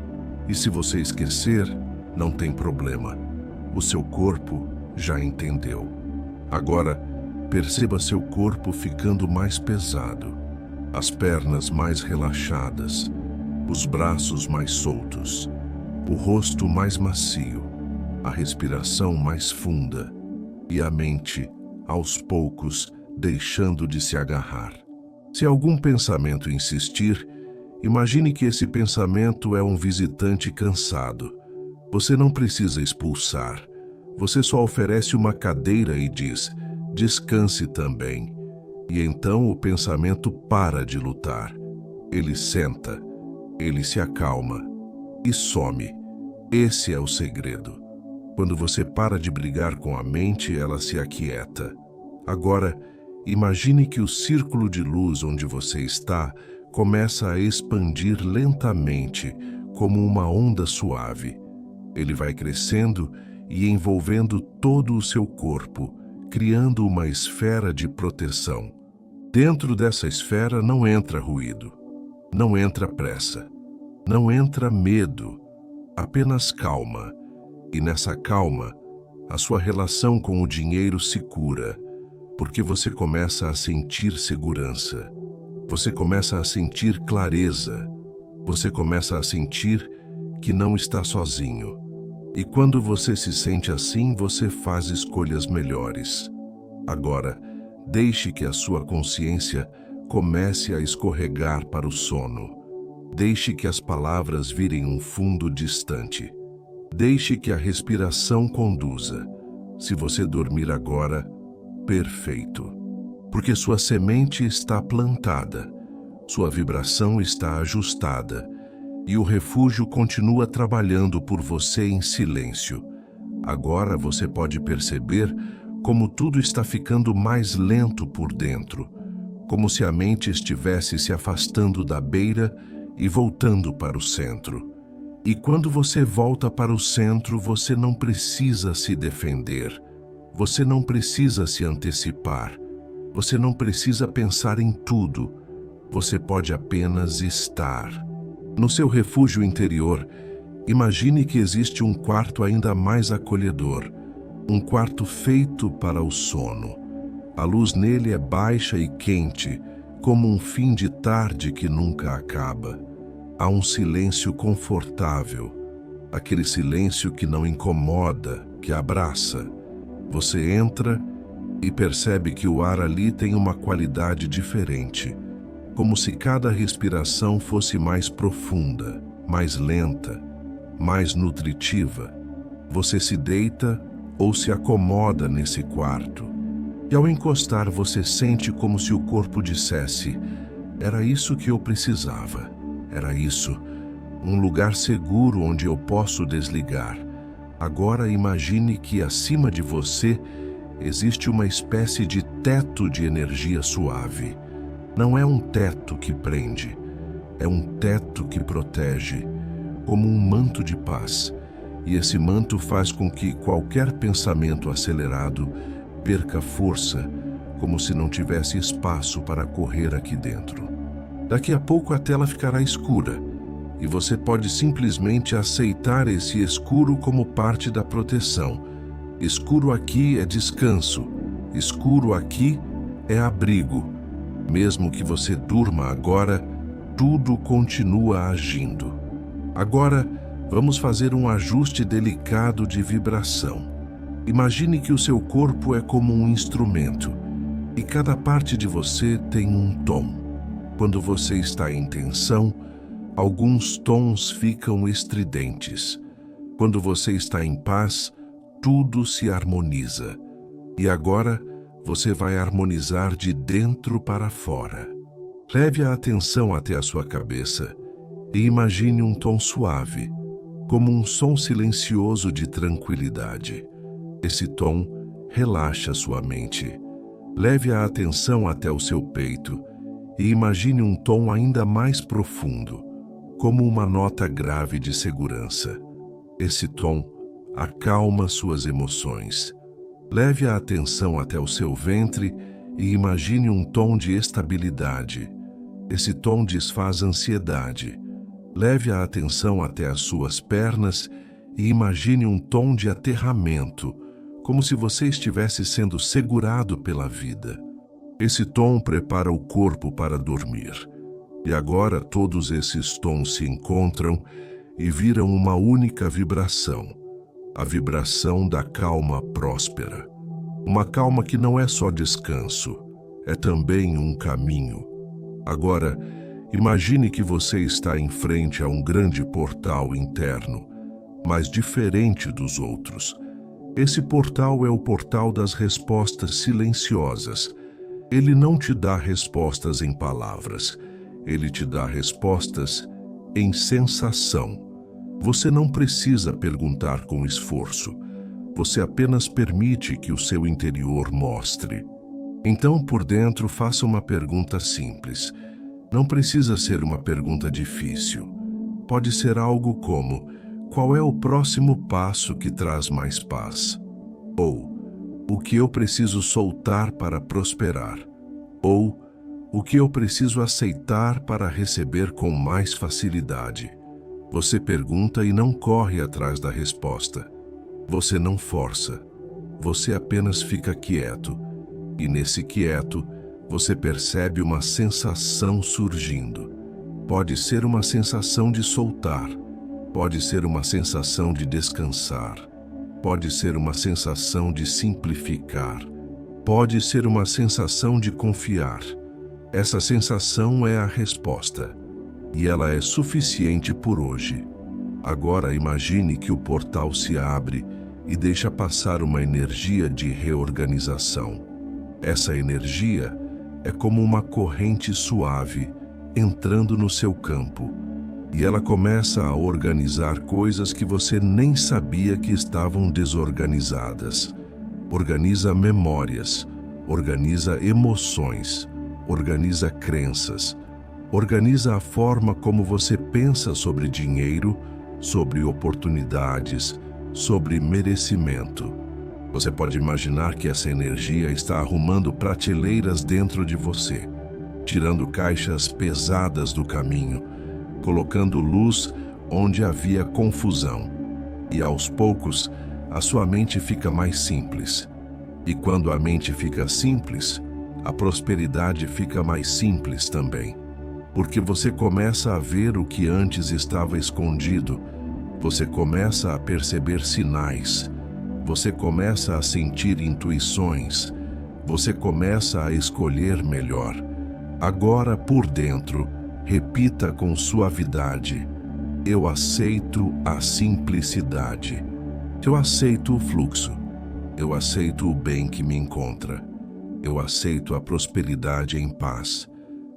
E se você esquecer, não tem problema. O seu corpo já entendeu. Agora, perceba seu corpo ficando mais pesado, as pernas mais relaxadas, os braços mais soltos, o rosto mais macio, a respiração mais funda e a mente, aos poucos, deixando de se agarrar. Se algum pensamento insistir, imagine que esse pensamento é um visitante cansado. Você não precisa expulsar. Você só oferece uma cadeira e diz: descanse também. E então o pensamento para de lutar. Ele senta, ele se acalma e some. Esse é o segredo. Quando você para de brigar com a mente, ela se aquieta. Agora, imagine que o círculo de luz onde você está começa a expandir lentamente, como uma onda suave. Ele vai crescendo e envolvendo todo o seu corpo, criando uma esfera de proteção. Dentro dessa esfera não entra ruído, não entra pressa, não entra medo, apenas calma. E nessa calma, a sua relação com o dinheiro se cura, porque você começa a sentir segurança. Você começa a sentir clareza. Você começa a sentir que não está sozinho. E quando você se sente assim, você faz escolhas melhores. Agora, deixe que a sua consciência comece a escorregar para o sono. Deixe que as palavras virem um fundo distante. Deixe que a respiração conduza. Se você dormir agora, perfeito. Porque sua semente está plantada, sua vibração está ajustada e o refúgio continua trabalhando por você em silêncio. Agora você pode perceber como tudo está ficando mais lento por dentro, como se a mente estivesse se afastando da beira e voltando para o centro. E quando você volta para o centro, você não precisa se defender, você não precisa se antecipar, você não precisa pensar em tudo, você pode apenas estar. No seu refúgio interior, imagine que existe um quarto ainda mais acolhedor, um quarto feito para o sono. A luz nele é baixa e quente, como um fim de tarde que nunca acaba. Há um silêncio confortável, aquele silêncio que não incomoda, que abraça. Você entra e percebe que o ar ali tem uma qualidade diferente, como se cada respiração fosse mais profunda, mais lenta, mais nutritiva. Você se deita ou se acomoda nesse quarto, e ao encostar você sente como se o corpo dissesse: era isso que eu precisava, era isso, um lugar seguro onde eu posso desligar. Agora imagine que acima de você existe uma espécie de teto de energia suave. Não é um teto que prende, é um teto que protege, como um manto de paz. E esse manto faz com que qualquer pensamento acelerado perca força, como se não tivesse espaço para correr aqui dentro. Daqui a pouco a tela ficará escura, e você pode simplesmente aceitar esse escuro como parte da proteção. Escuro aqui é descanso, escuro aqui é abrigo. Mesmo que você durma agora, tudo continua agindo. Agora, vamos fazer um ajuste delicado de vibração. Imagine que o seu corpo é como um instrumento, e cada parte de você tem um tom. Quando você está em tensão, alguns tons ficam estridentes. Quando você está em paz, tudo se harmoniza. E agora, você vai harmonizar de dentro para fora. Leve a atenção até a sua cabeça e imagine um tom suave, como um som silencioso de tranquilidade. Esse tom relaxa sua mente. Leve a atenção até o seu peito e imagine um tom ainda mais profundo, como uma nota grave de segurança. Esse tom acalma suas emoções. Leve a atenção até o seu ventre e imagine um tom de estabilidade. Esse tom desfaz ansiedade. Leve a atenção até as suas pernas e imagine um tom de aterramento, como se você estivesse sendo segurado pela vida. Esse tom prepara o corpo para dormir. E agora todos esses tons se encontram e viram uma única vibração. A vibração da calma próspera. Uma calma que não é só descanso, é também um caminho. Agora, imagine que você está em frente a um grande portal interno, mas diferente dos outros. Esse portal é o portal das respostas silenciosas. Ele não te dá respostas em palavras, ele te dá respostas em sensação. Você não precisa perguntar com esforço. Você apenas permite que o seu interior mostre. Então, por dentro, faça uma pergunta simples. Não precisa ser uma pergunta difícil. Pode ser algo como: qual é o próximo passo que traz mais paz? Ou, o que eu preciso soltar para prosperar? Ou, o que eu preciso aceitar para receber com mais facilidade? Você pergunta e não corre atrás da resposta. Você não força. Você apenas fica quieto E nesse quieto, você percebe uma sensação surgindo. Pode ser uma sensação de soltar, pode ser uma sensação de descansar, pode ser uma sensação de simplificar, pode ser uma sensação de confiar. Essa sensação é a resposta, e ela é suficiente por hoje. Agora imagine que o portal se abre e deixa passar uma energia de reorganização. Essa energia é como uma corrente suave entrando no seu campo, e ela começa a organizar coisas que você nem sabia que estavam desorganizadas. Organiza memórias, organiza emoções, organiza crenças, organiza a forma como você pensa sobre dinheiro, sobre oportunidades, sobre merecimento. Você pode imaginar que essa energia está arrumando prateleiras dentro de você, tirando caixas pesadas do caminho, colocando luz onde havia confusão. E aos poucos, a sua mente fica mais simples. E quando a mente fica simples, a prosperidade fica mais simples também. Porque você começa a ver o que antes estava escondido, você começa a perceber sinais, você começa a sentir intuições, você começa a escolher melhor. Agora, por dentro, repita com suavidade: eu aceito a simplicidade. Eu aceito o fluxo. Eu aceito o bem que me encontra. Eu aceito a prosperidade em paz.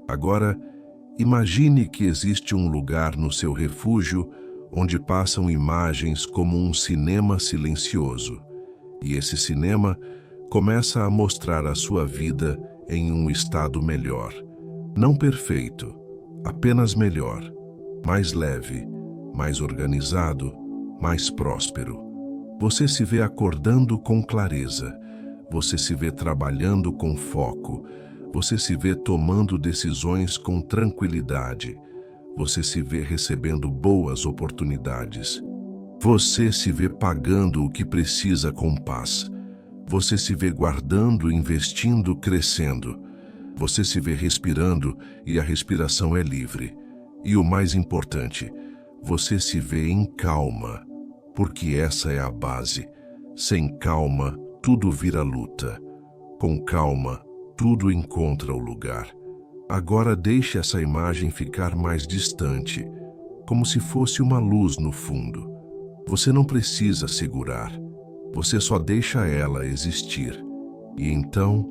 Agora, imagine que existe um lugar no seu refúgio onde passam imagens como um cinema silencioso. E esse cinema começa a mostrar a sua vida em um estado melhor. Não perfeito, apenas melhor, mais leve, mais organizado, mais próspero. Você se vê acordando com clareza, você se vê trabalhando com foco, você se vê tomando decisões com tranquilidade, você se vê recebendo boas oportunidades. Você se vê pagando o que precisa com paz. Você se vê guardando, investindo, crescendo. Você se vê respirando e a respiração é livre. E o mais importante, você se vê em calma, porque essa é a base. Sem calma, tudo vira luta. Com calma, tudo encontra o lugar. Agora deixe essa imagem ficar mais distante, como se fosse uma luz no fundo. Você não precisa segurar, você só deixa ela existir. E então,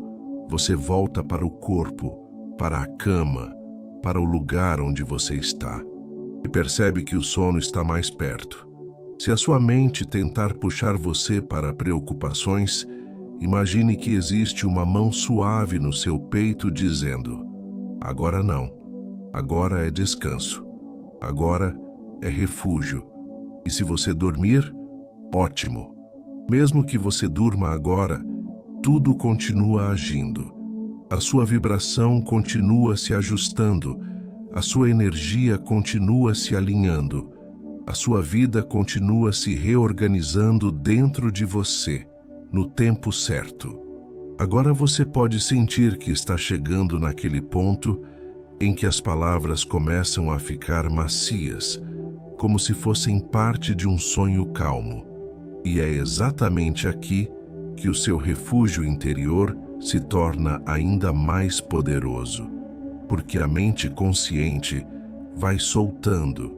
você volta para o corpo, para a cama, para o lugar onde você está. E percebe que o sono está mais perto. Se a sua mente tentar puxar você para preocupações, imagine que existe uma mão suave no seu peito dizendo: agora não, agora é descanso, agora é refúgio. E se você dormir, ótimo. Mesmo que você durma agora, tudo continua agindo. A sua vibração continua se ajustando, a sua energia continua se alinhando, a sua vida continua se reorganizando dentro de você, no tempo certo. Agora você pode sentir que está chegando naquele ponto em que as palavras começam a ficar macias, como se fossem parte de um sonho calmo. E é exatamente aqui que o seu refúgio interior se torna ainda mais poderoso, porque a mente consciente vai soltando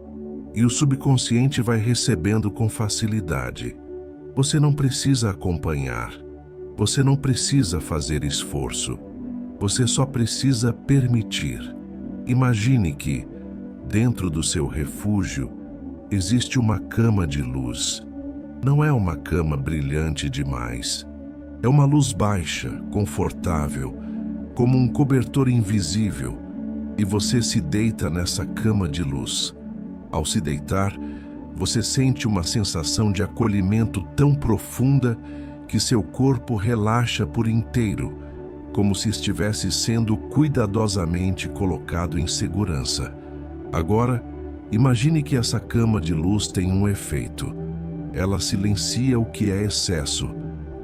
e o subconsciente vai recebendo com facilidade. Você não precisa acompanhar, você não precisa fazer esforço, você só precisa permitir. Imagine que, dentro do seu refúgio, existe uma cama de luz. Não é uma cama brilhante demais. É uma luz baixa, confortável, como um cobertor invisível, e você se deita nessa cama de luz. Ao se deitar, você sente uma sensação de acolhimento tão profunda que seu corpo relaxa por inteiro, como se estivesse sendo cuidadosamente colocado em segurança. Agora, imagine que essa cama de luz tem um efeito. Ela silencia o que é excesso,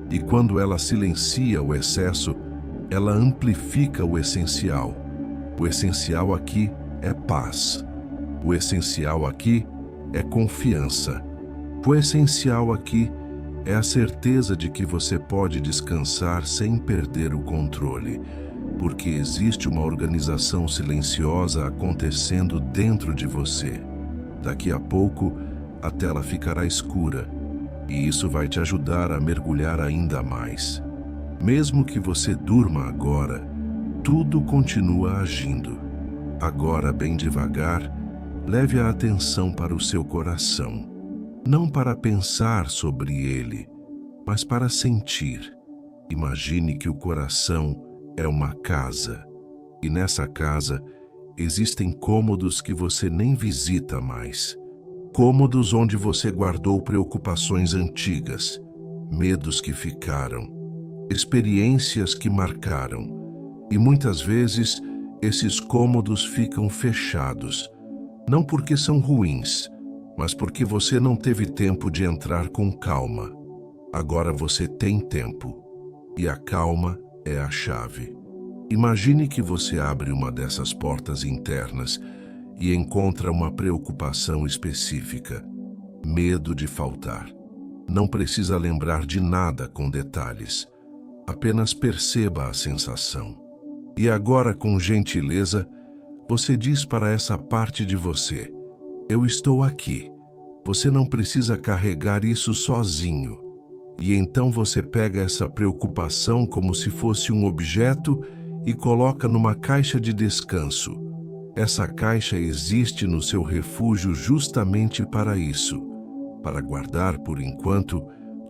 e quando ela silencia o excesso, Ela amplifica o essencial. O essencial aqui é paz. O essencial aqui é confiança. O essencial aqui é a certeza de que você pode descansar sem perder o controle, porque existe uma organização silenciosa acontecendo dentro de você. Daqui a pouco, a tela ficará escura, e isso vai te ajudar a mergulhar ainda mais. Mesmo que você durma agora, tudo continua agindo. Agora, bem devagar, leve a atenção para o seu coração. Não para pensar sobre ele, mas para sentir. Imagine que o coração é uma casa, e nessa casa existem cômodos que você nem visita mais. Cômodos onde você guardou preocupações antigas, medos que ficaram, experiências que marcaram. E muitas vezes esses cômodos ficam fechados, não porque são ruins, mas porque você não teve tempo de entrar com calma. Agora você tem tempo, e a calma é a chave. Imagine que você abre uma dessas portas internas e encontra uma preocupação específica, medo de faltar. Não precisa lembrar de nada com detalhes, apenas perceba a sensação. E agora, com gentileza, você diz para essa parte de você: eu estou aqui. Você não precisa carregar isso sozinho. E então você pega essa preocupação como se fosse um objeto e coloca numa caixa de descanso. Essa caixa existe no seu refúgio justamente para isso, para guardar por enquanto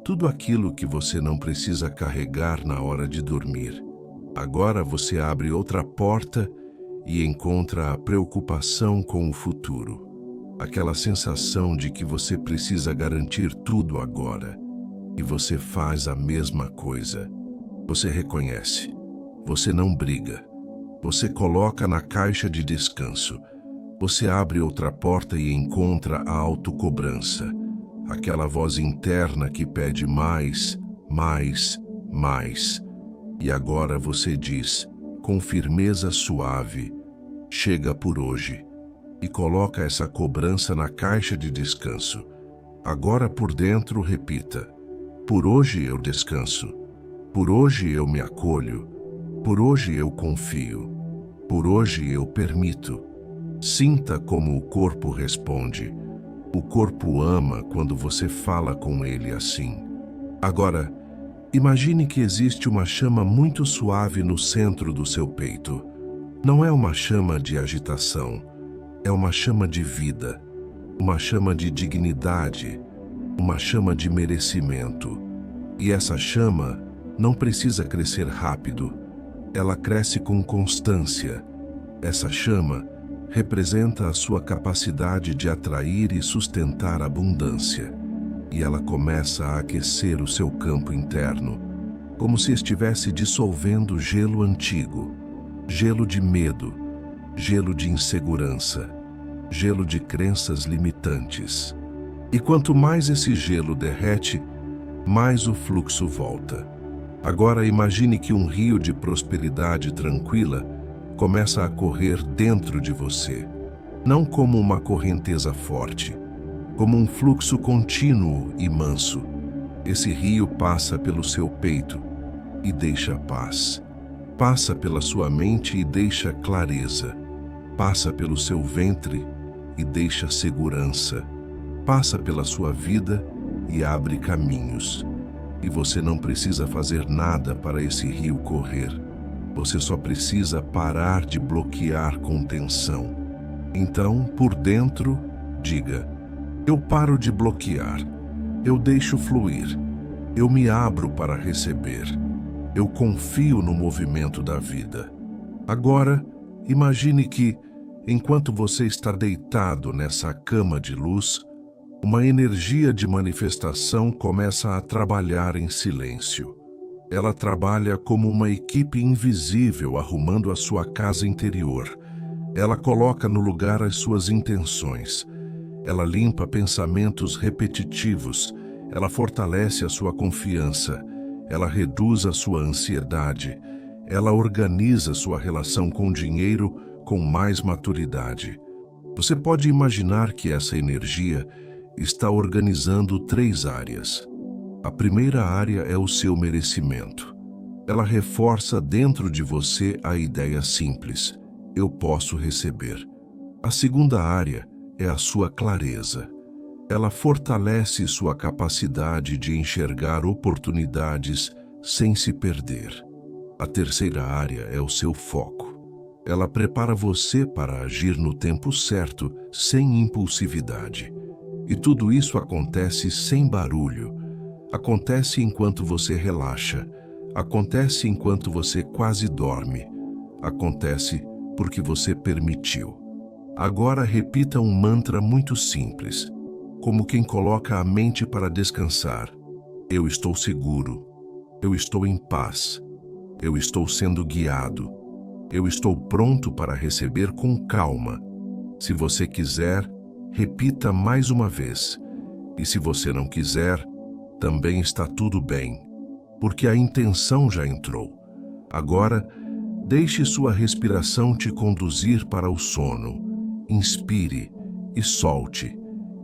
tudo aquilo que você não precisa carregar na hora de dormir. Agora você abre outra porta e encontra a preocupação com o futuro. Aquela sensação de que você precisa garantir tudo agora. E você faz a mesma coisa. Você reconhece. Você não briga. Você coloca na caixa de descanso. Você abre outra porta e encontra a autocobrança. Aquela voz interna que pede mais, mais, mais. E agora você diz, com firmeza suave, chega por hoje. E coloca essa cobrança na caixa de descanso. Agora por dentro repita: por hoje eu descanso. Por hoje eu me acolho. Por hoje eu confio. Por hoje eu permito. Sinta como o corpo responde. O corpo ama quando você fala com ele assim. Agora, imagine que existe uma chama muito suave no centro do seu peito. Não é uma chama de agitação. É uma chama de vida, uma chama de dignidade, uma chama de merecimento. E essa chama não precisa crescer rápido, ela cresce com constância. Essa chama representa a sua capacidade de atrair e sustentar abundância. E ela começa a aquecer o seu campo interno, como se estivesse dissolvendo gelo antigo, gelo de medo, gelo de insegurança, gelo de crenças limitantes. E quanto mais esse gelo derrete, mais o fluxo volta. Agora imagine que um rio de prosperidade tranquila começa a correr dentro de você, não como uma correnteza forte, como um fluxo contínuo e manso. Esse rio passa pelo seu peito e deixa paz. Passa pela sua mente e deixa clareza. Passa pelo seu ventre e deixa segurança. Passa pela sua vida e abre caminhos. E você não precisa fazer nada para esse rio correr. Você só precisa parar de bloquear com tensão. Então, por dentro, diga: eu paro de bloquear. Eu deixo fluir. Eu me abro para receber. Eu confio no movimento da vida. Agora, imagine que, enquanto você está deitado nessa cama de luz, uma energia de manifestação começa a trabalhar em silêncio. Ela trabalha como uma equipe invisível arrumando a sua casa interior. Ela coloca no lugar as suas intenções. Ela limpa pensamentos repetitivos. Ela fortalece a sua confiança. Ela reduz a sua ansiedade. Ela organiza sua relação com o dinheiro com mais maturidade. Você pode imaginar que essa energia está organizando 3 áreas. A primeira área é o seu merecimento. Ela reforça dentro de você a ideia simples: eu posso receber. A segunda área é a sua clareza. Ela fortalece sua capacidade de enxergar oportunidades sem se perder. A terceira área é o seu foco. Ela prepara você para agir no tempo certo, sem impulsividade. E tudo isso acontece sem barulho. Acontece enquanto você relaxa. Acontece enquanto você quase dorme. Acontece porque você permitiu. Agora repita um mantra muito simples, como quem coloca a mente para descansar. Eu estou seguro. Eu estou em paz. Eu estou sendo guiado. Eu estou pronto para receber com calma. Se você quiser, repita mais uma vez. E se você não quiser, também está tudo bem, porque a intenção já entrou. Agora, deixe sua respiração te conduzir para o sono. Inspire e solte.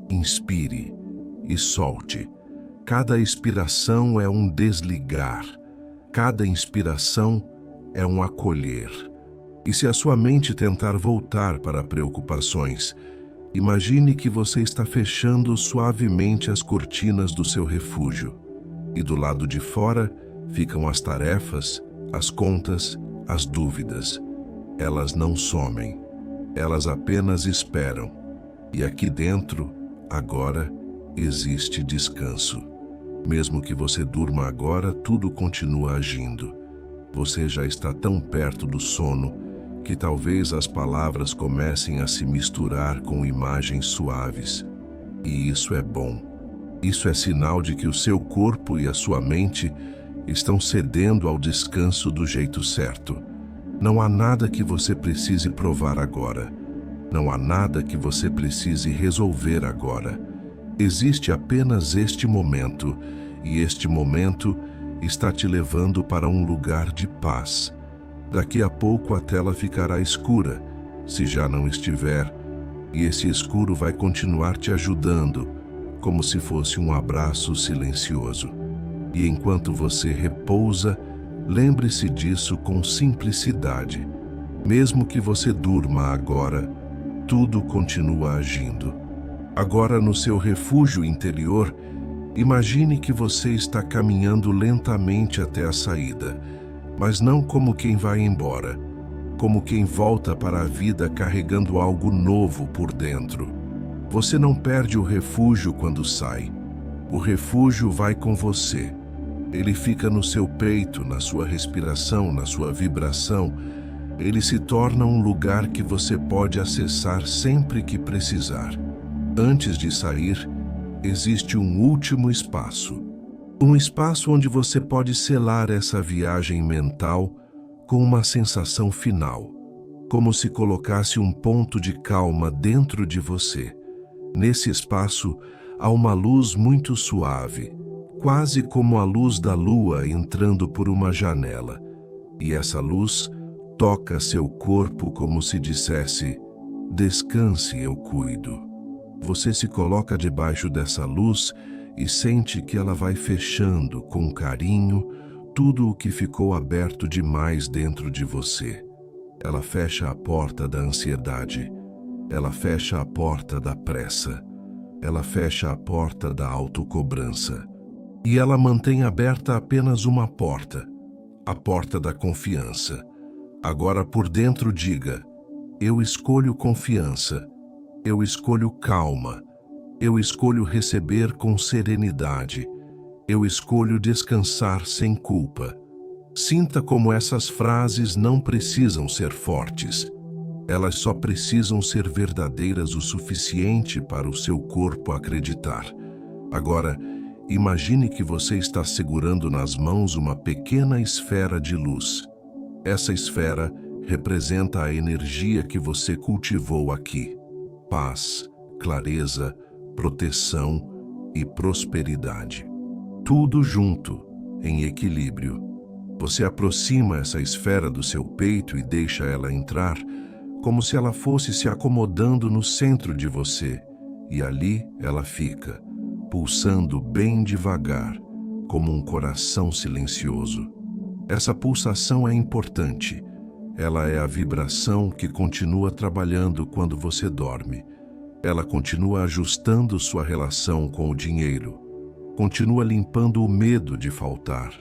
Inspire e solte. Cada expiração é um desligar. Cada inspiração é um acolher. E se a sua mente tentar voltar para preocupações, imagine que você está fechando suavemente as cortinas do seu refúgio. E do lado de fora ficam as tarefas, as contas, as dúvidas. Elas não somem. Elas apenas esperam. E aqui dentro, agora, existe descanso. Mesmo que você durma agora, tudo continua agindo. Você já está tão perto do sono que talvez as palavras comecem a se misturar com imagens suaves. E isso é bom. Isso é sinal de que o seu corpo e a sua mente estão cedendo ao descanso do jeito certo. Não há nada que você precise provar agora. Não há nada que você precise resolver agora. Existe apenas este momento, e este momento está te levando para um lugar de paz. Daqui a pouco a tela ficará escura, se já não estiver, e esse escuro vai continuar te ajudando, como se fosse um abraço silencioso. E enquanto você repousa, lembre-se disso com simplicidade. Mesmo que você durma agora, tudo continua agindo. Agora, no seu refúgio interior, imagine que você está caminhando lentamente até a saída, mas não como quem vai embora, como quem volta para a vida carregando algo novo por dentro. Você não perde o refúgio quando sai. O refúgio vai com você. Ele fica no seu peito, na sua respiração, na sua vibração. Ele se torna um lugar que você pode acessar sempre que precisar. Antes de sair, existe um último espaço. Um espaço onde você pode selar essa viagem mental com uma sensação final, como se colocasse um ponto de calma dentro de você. Nesse espaço, há uma luz muito suave, quase como a luz da lua entrando por uma janela. E essa luz toca seu corpo como se dissesse: descanse, eu cuido. Você se coloca debaixo dessa luz e sente que ela vai fechando com carinho tudo o que ficou aberto demais dentro de você. Ela fecha a porta da ansiedade. Ela fecha a porta da pressa. Ela fecha a porta da autocobrança. E ela mantém aberta apenas uma porta, a porta da confiança. Agora por dentro diga: eu escolho confiança. Eu escolho calma. Eu escolho receber com serenidade. Eu escolho descansar sem culpa. Sinta como essas frases não precisam ser fortes. Elas só precisam ser verdadeiras o suficiente para o seu corpo acreditar. Agora, imagine que você está segurando nas mãos uma pequena esfera de luz. Essa esfera representa a energia que você cultivou aqui. Paz, clareza, proteção e prosperidade. Tudo junto, em equilíbrio. Você aproxima essa esfera do seu peito e deixa ela entrar, como se ela fosse se acomodando no centro de você, e ali ela fica, pulsando bem devagar, como um coração silencioso. Essa pulsação é importante. Ela é a vibração que continua trabalhando quando você dorme. Ela continua ajustando sua relação com o dinheiro. Continua limpando o medo de faltar.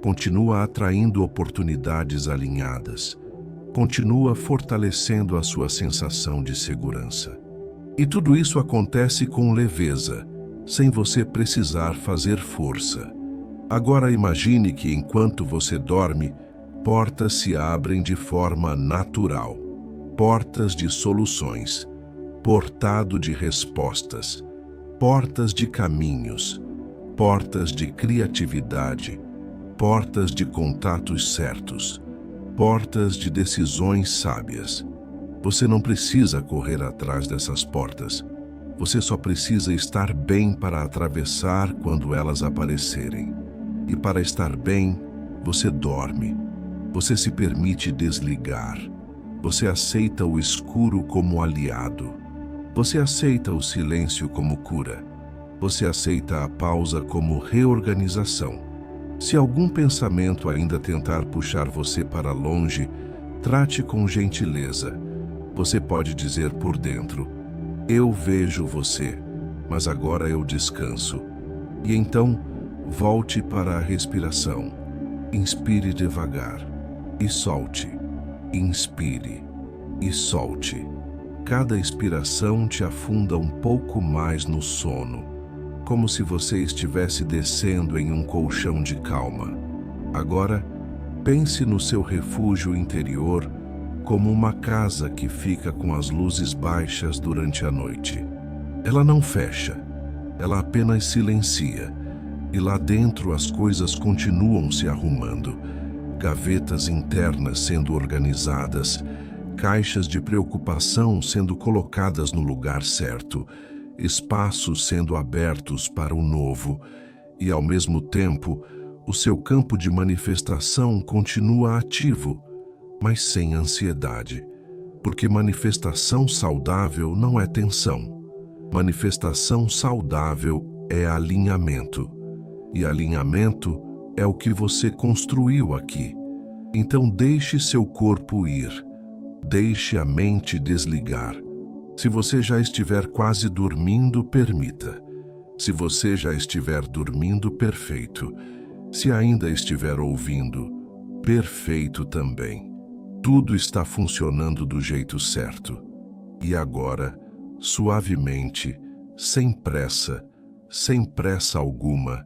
Continua atraindo oportunidades alinhadas. Continua fortalecendo a sua sensação de segurança. E tudo isso acontece com leveza, sem você precisar fazer força. Agora imagine que enquanto você dorme, portas se abrem de forma natural. Portas de soluções, portado de respostas, portas de caminhos, portas de criatividade, portas de contatos certos, portas de decisões sábias. Você não precisa correr atrás dessas portas. Você só precisa estar bem para atravessar quando elas aparecerem. E para estar bem, você dorme. Você se permite desligar. Você aceita o escuro como aliado. Você aceita o silêncio como cura. Você aceita a pausa como reorganização. Se algum pensamento ainda tentar puxar você para longe, trate com gentileza. Você pode dizer por dentro: eu vejo você, mas agora eu descanso. E então, volte para a respiração. Inspire devagar e solte. Inspire e solte. Cada expiração te afunda um pouco mais no sono, como se você estivesse descendo em um colchão de calma. Agora, pense no seu refúgio interior como uma casa que fica com as luzes baixas durante a noite. Ela não fecha, ela apenas silencia, e lá dentro as coisas continuam se arrumando, gavetas internas sendo organizadas, caixas de preocupação sendo colocadas no lugar certo, espaços sendo abertos para o novo, e ao mesmo tempo, o seu campo de manifestação continua ativo, mas sem ansiedade, porque manifestação saudável não é tensão. Manifestação saudável é alinhamento, e alinhamento é o que você construiu aqui. Então deixe seu corpo ir, deixe a mente desligar. Se você já estiver quase dormindo, permita. Se você já estiver dormindo, perfeito. Se ainda estiver ouvindo, perfeito também. Tudo está funcionando do jeito certo. E agora, suavemente, sem pressa alguma,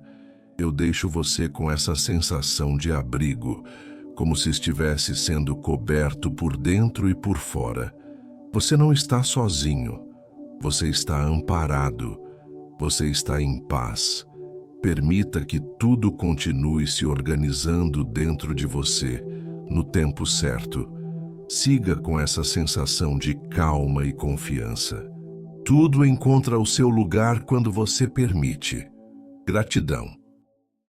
eu deixo você com essa sensação de abrigo, como se estivesse sendo coberto por dentro e por fora. Você não está sozinho, você está amparado, você está em paz. Permita que tudo continue se organizando dentro de você, no tempo certo. Siga com essa sensação de calma e confiança. Tudo encontra o seu lugar quando você permite. Gratidão.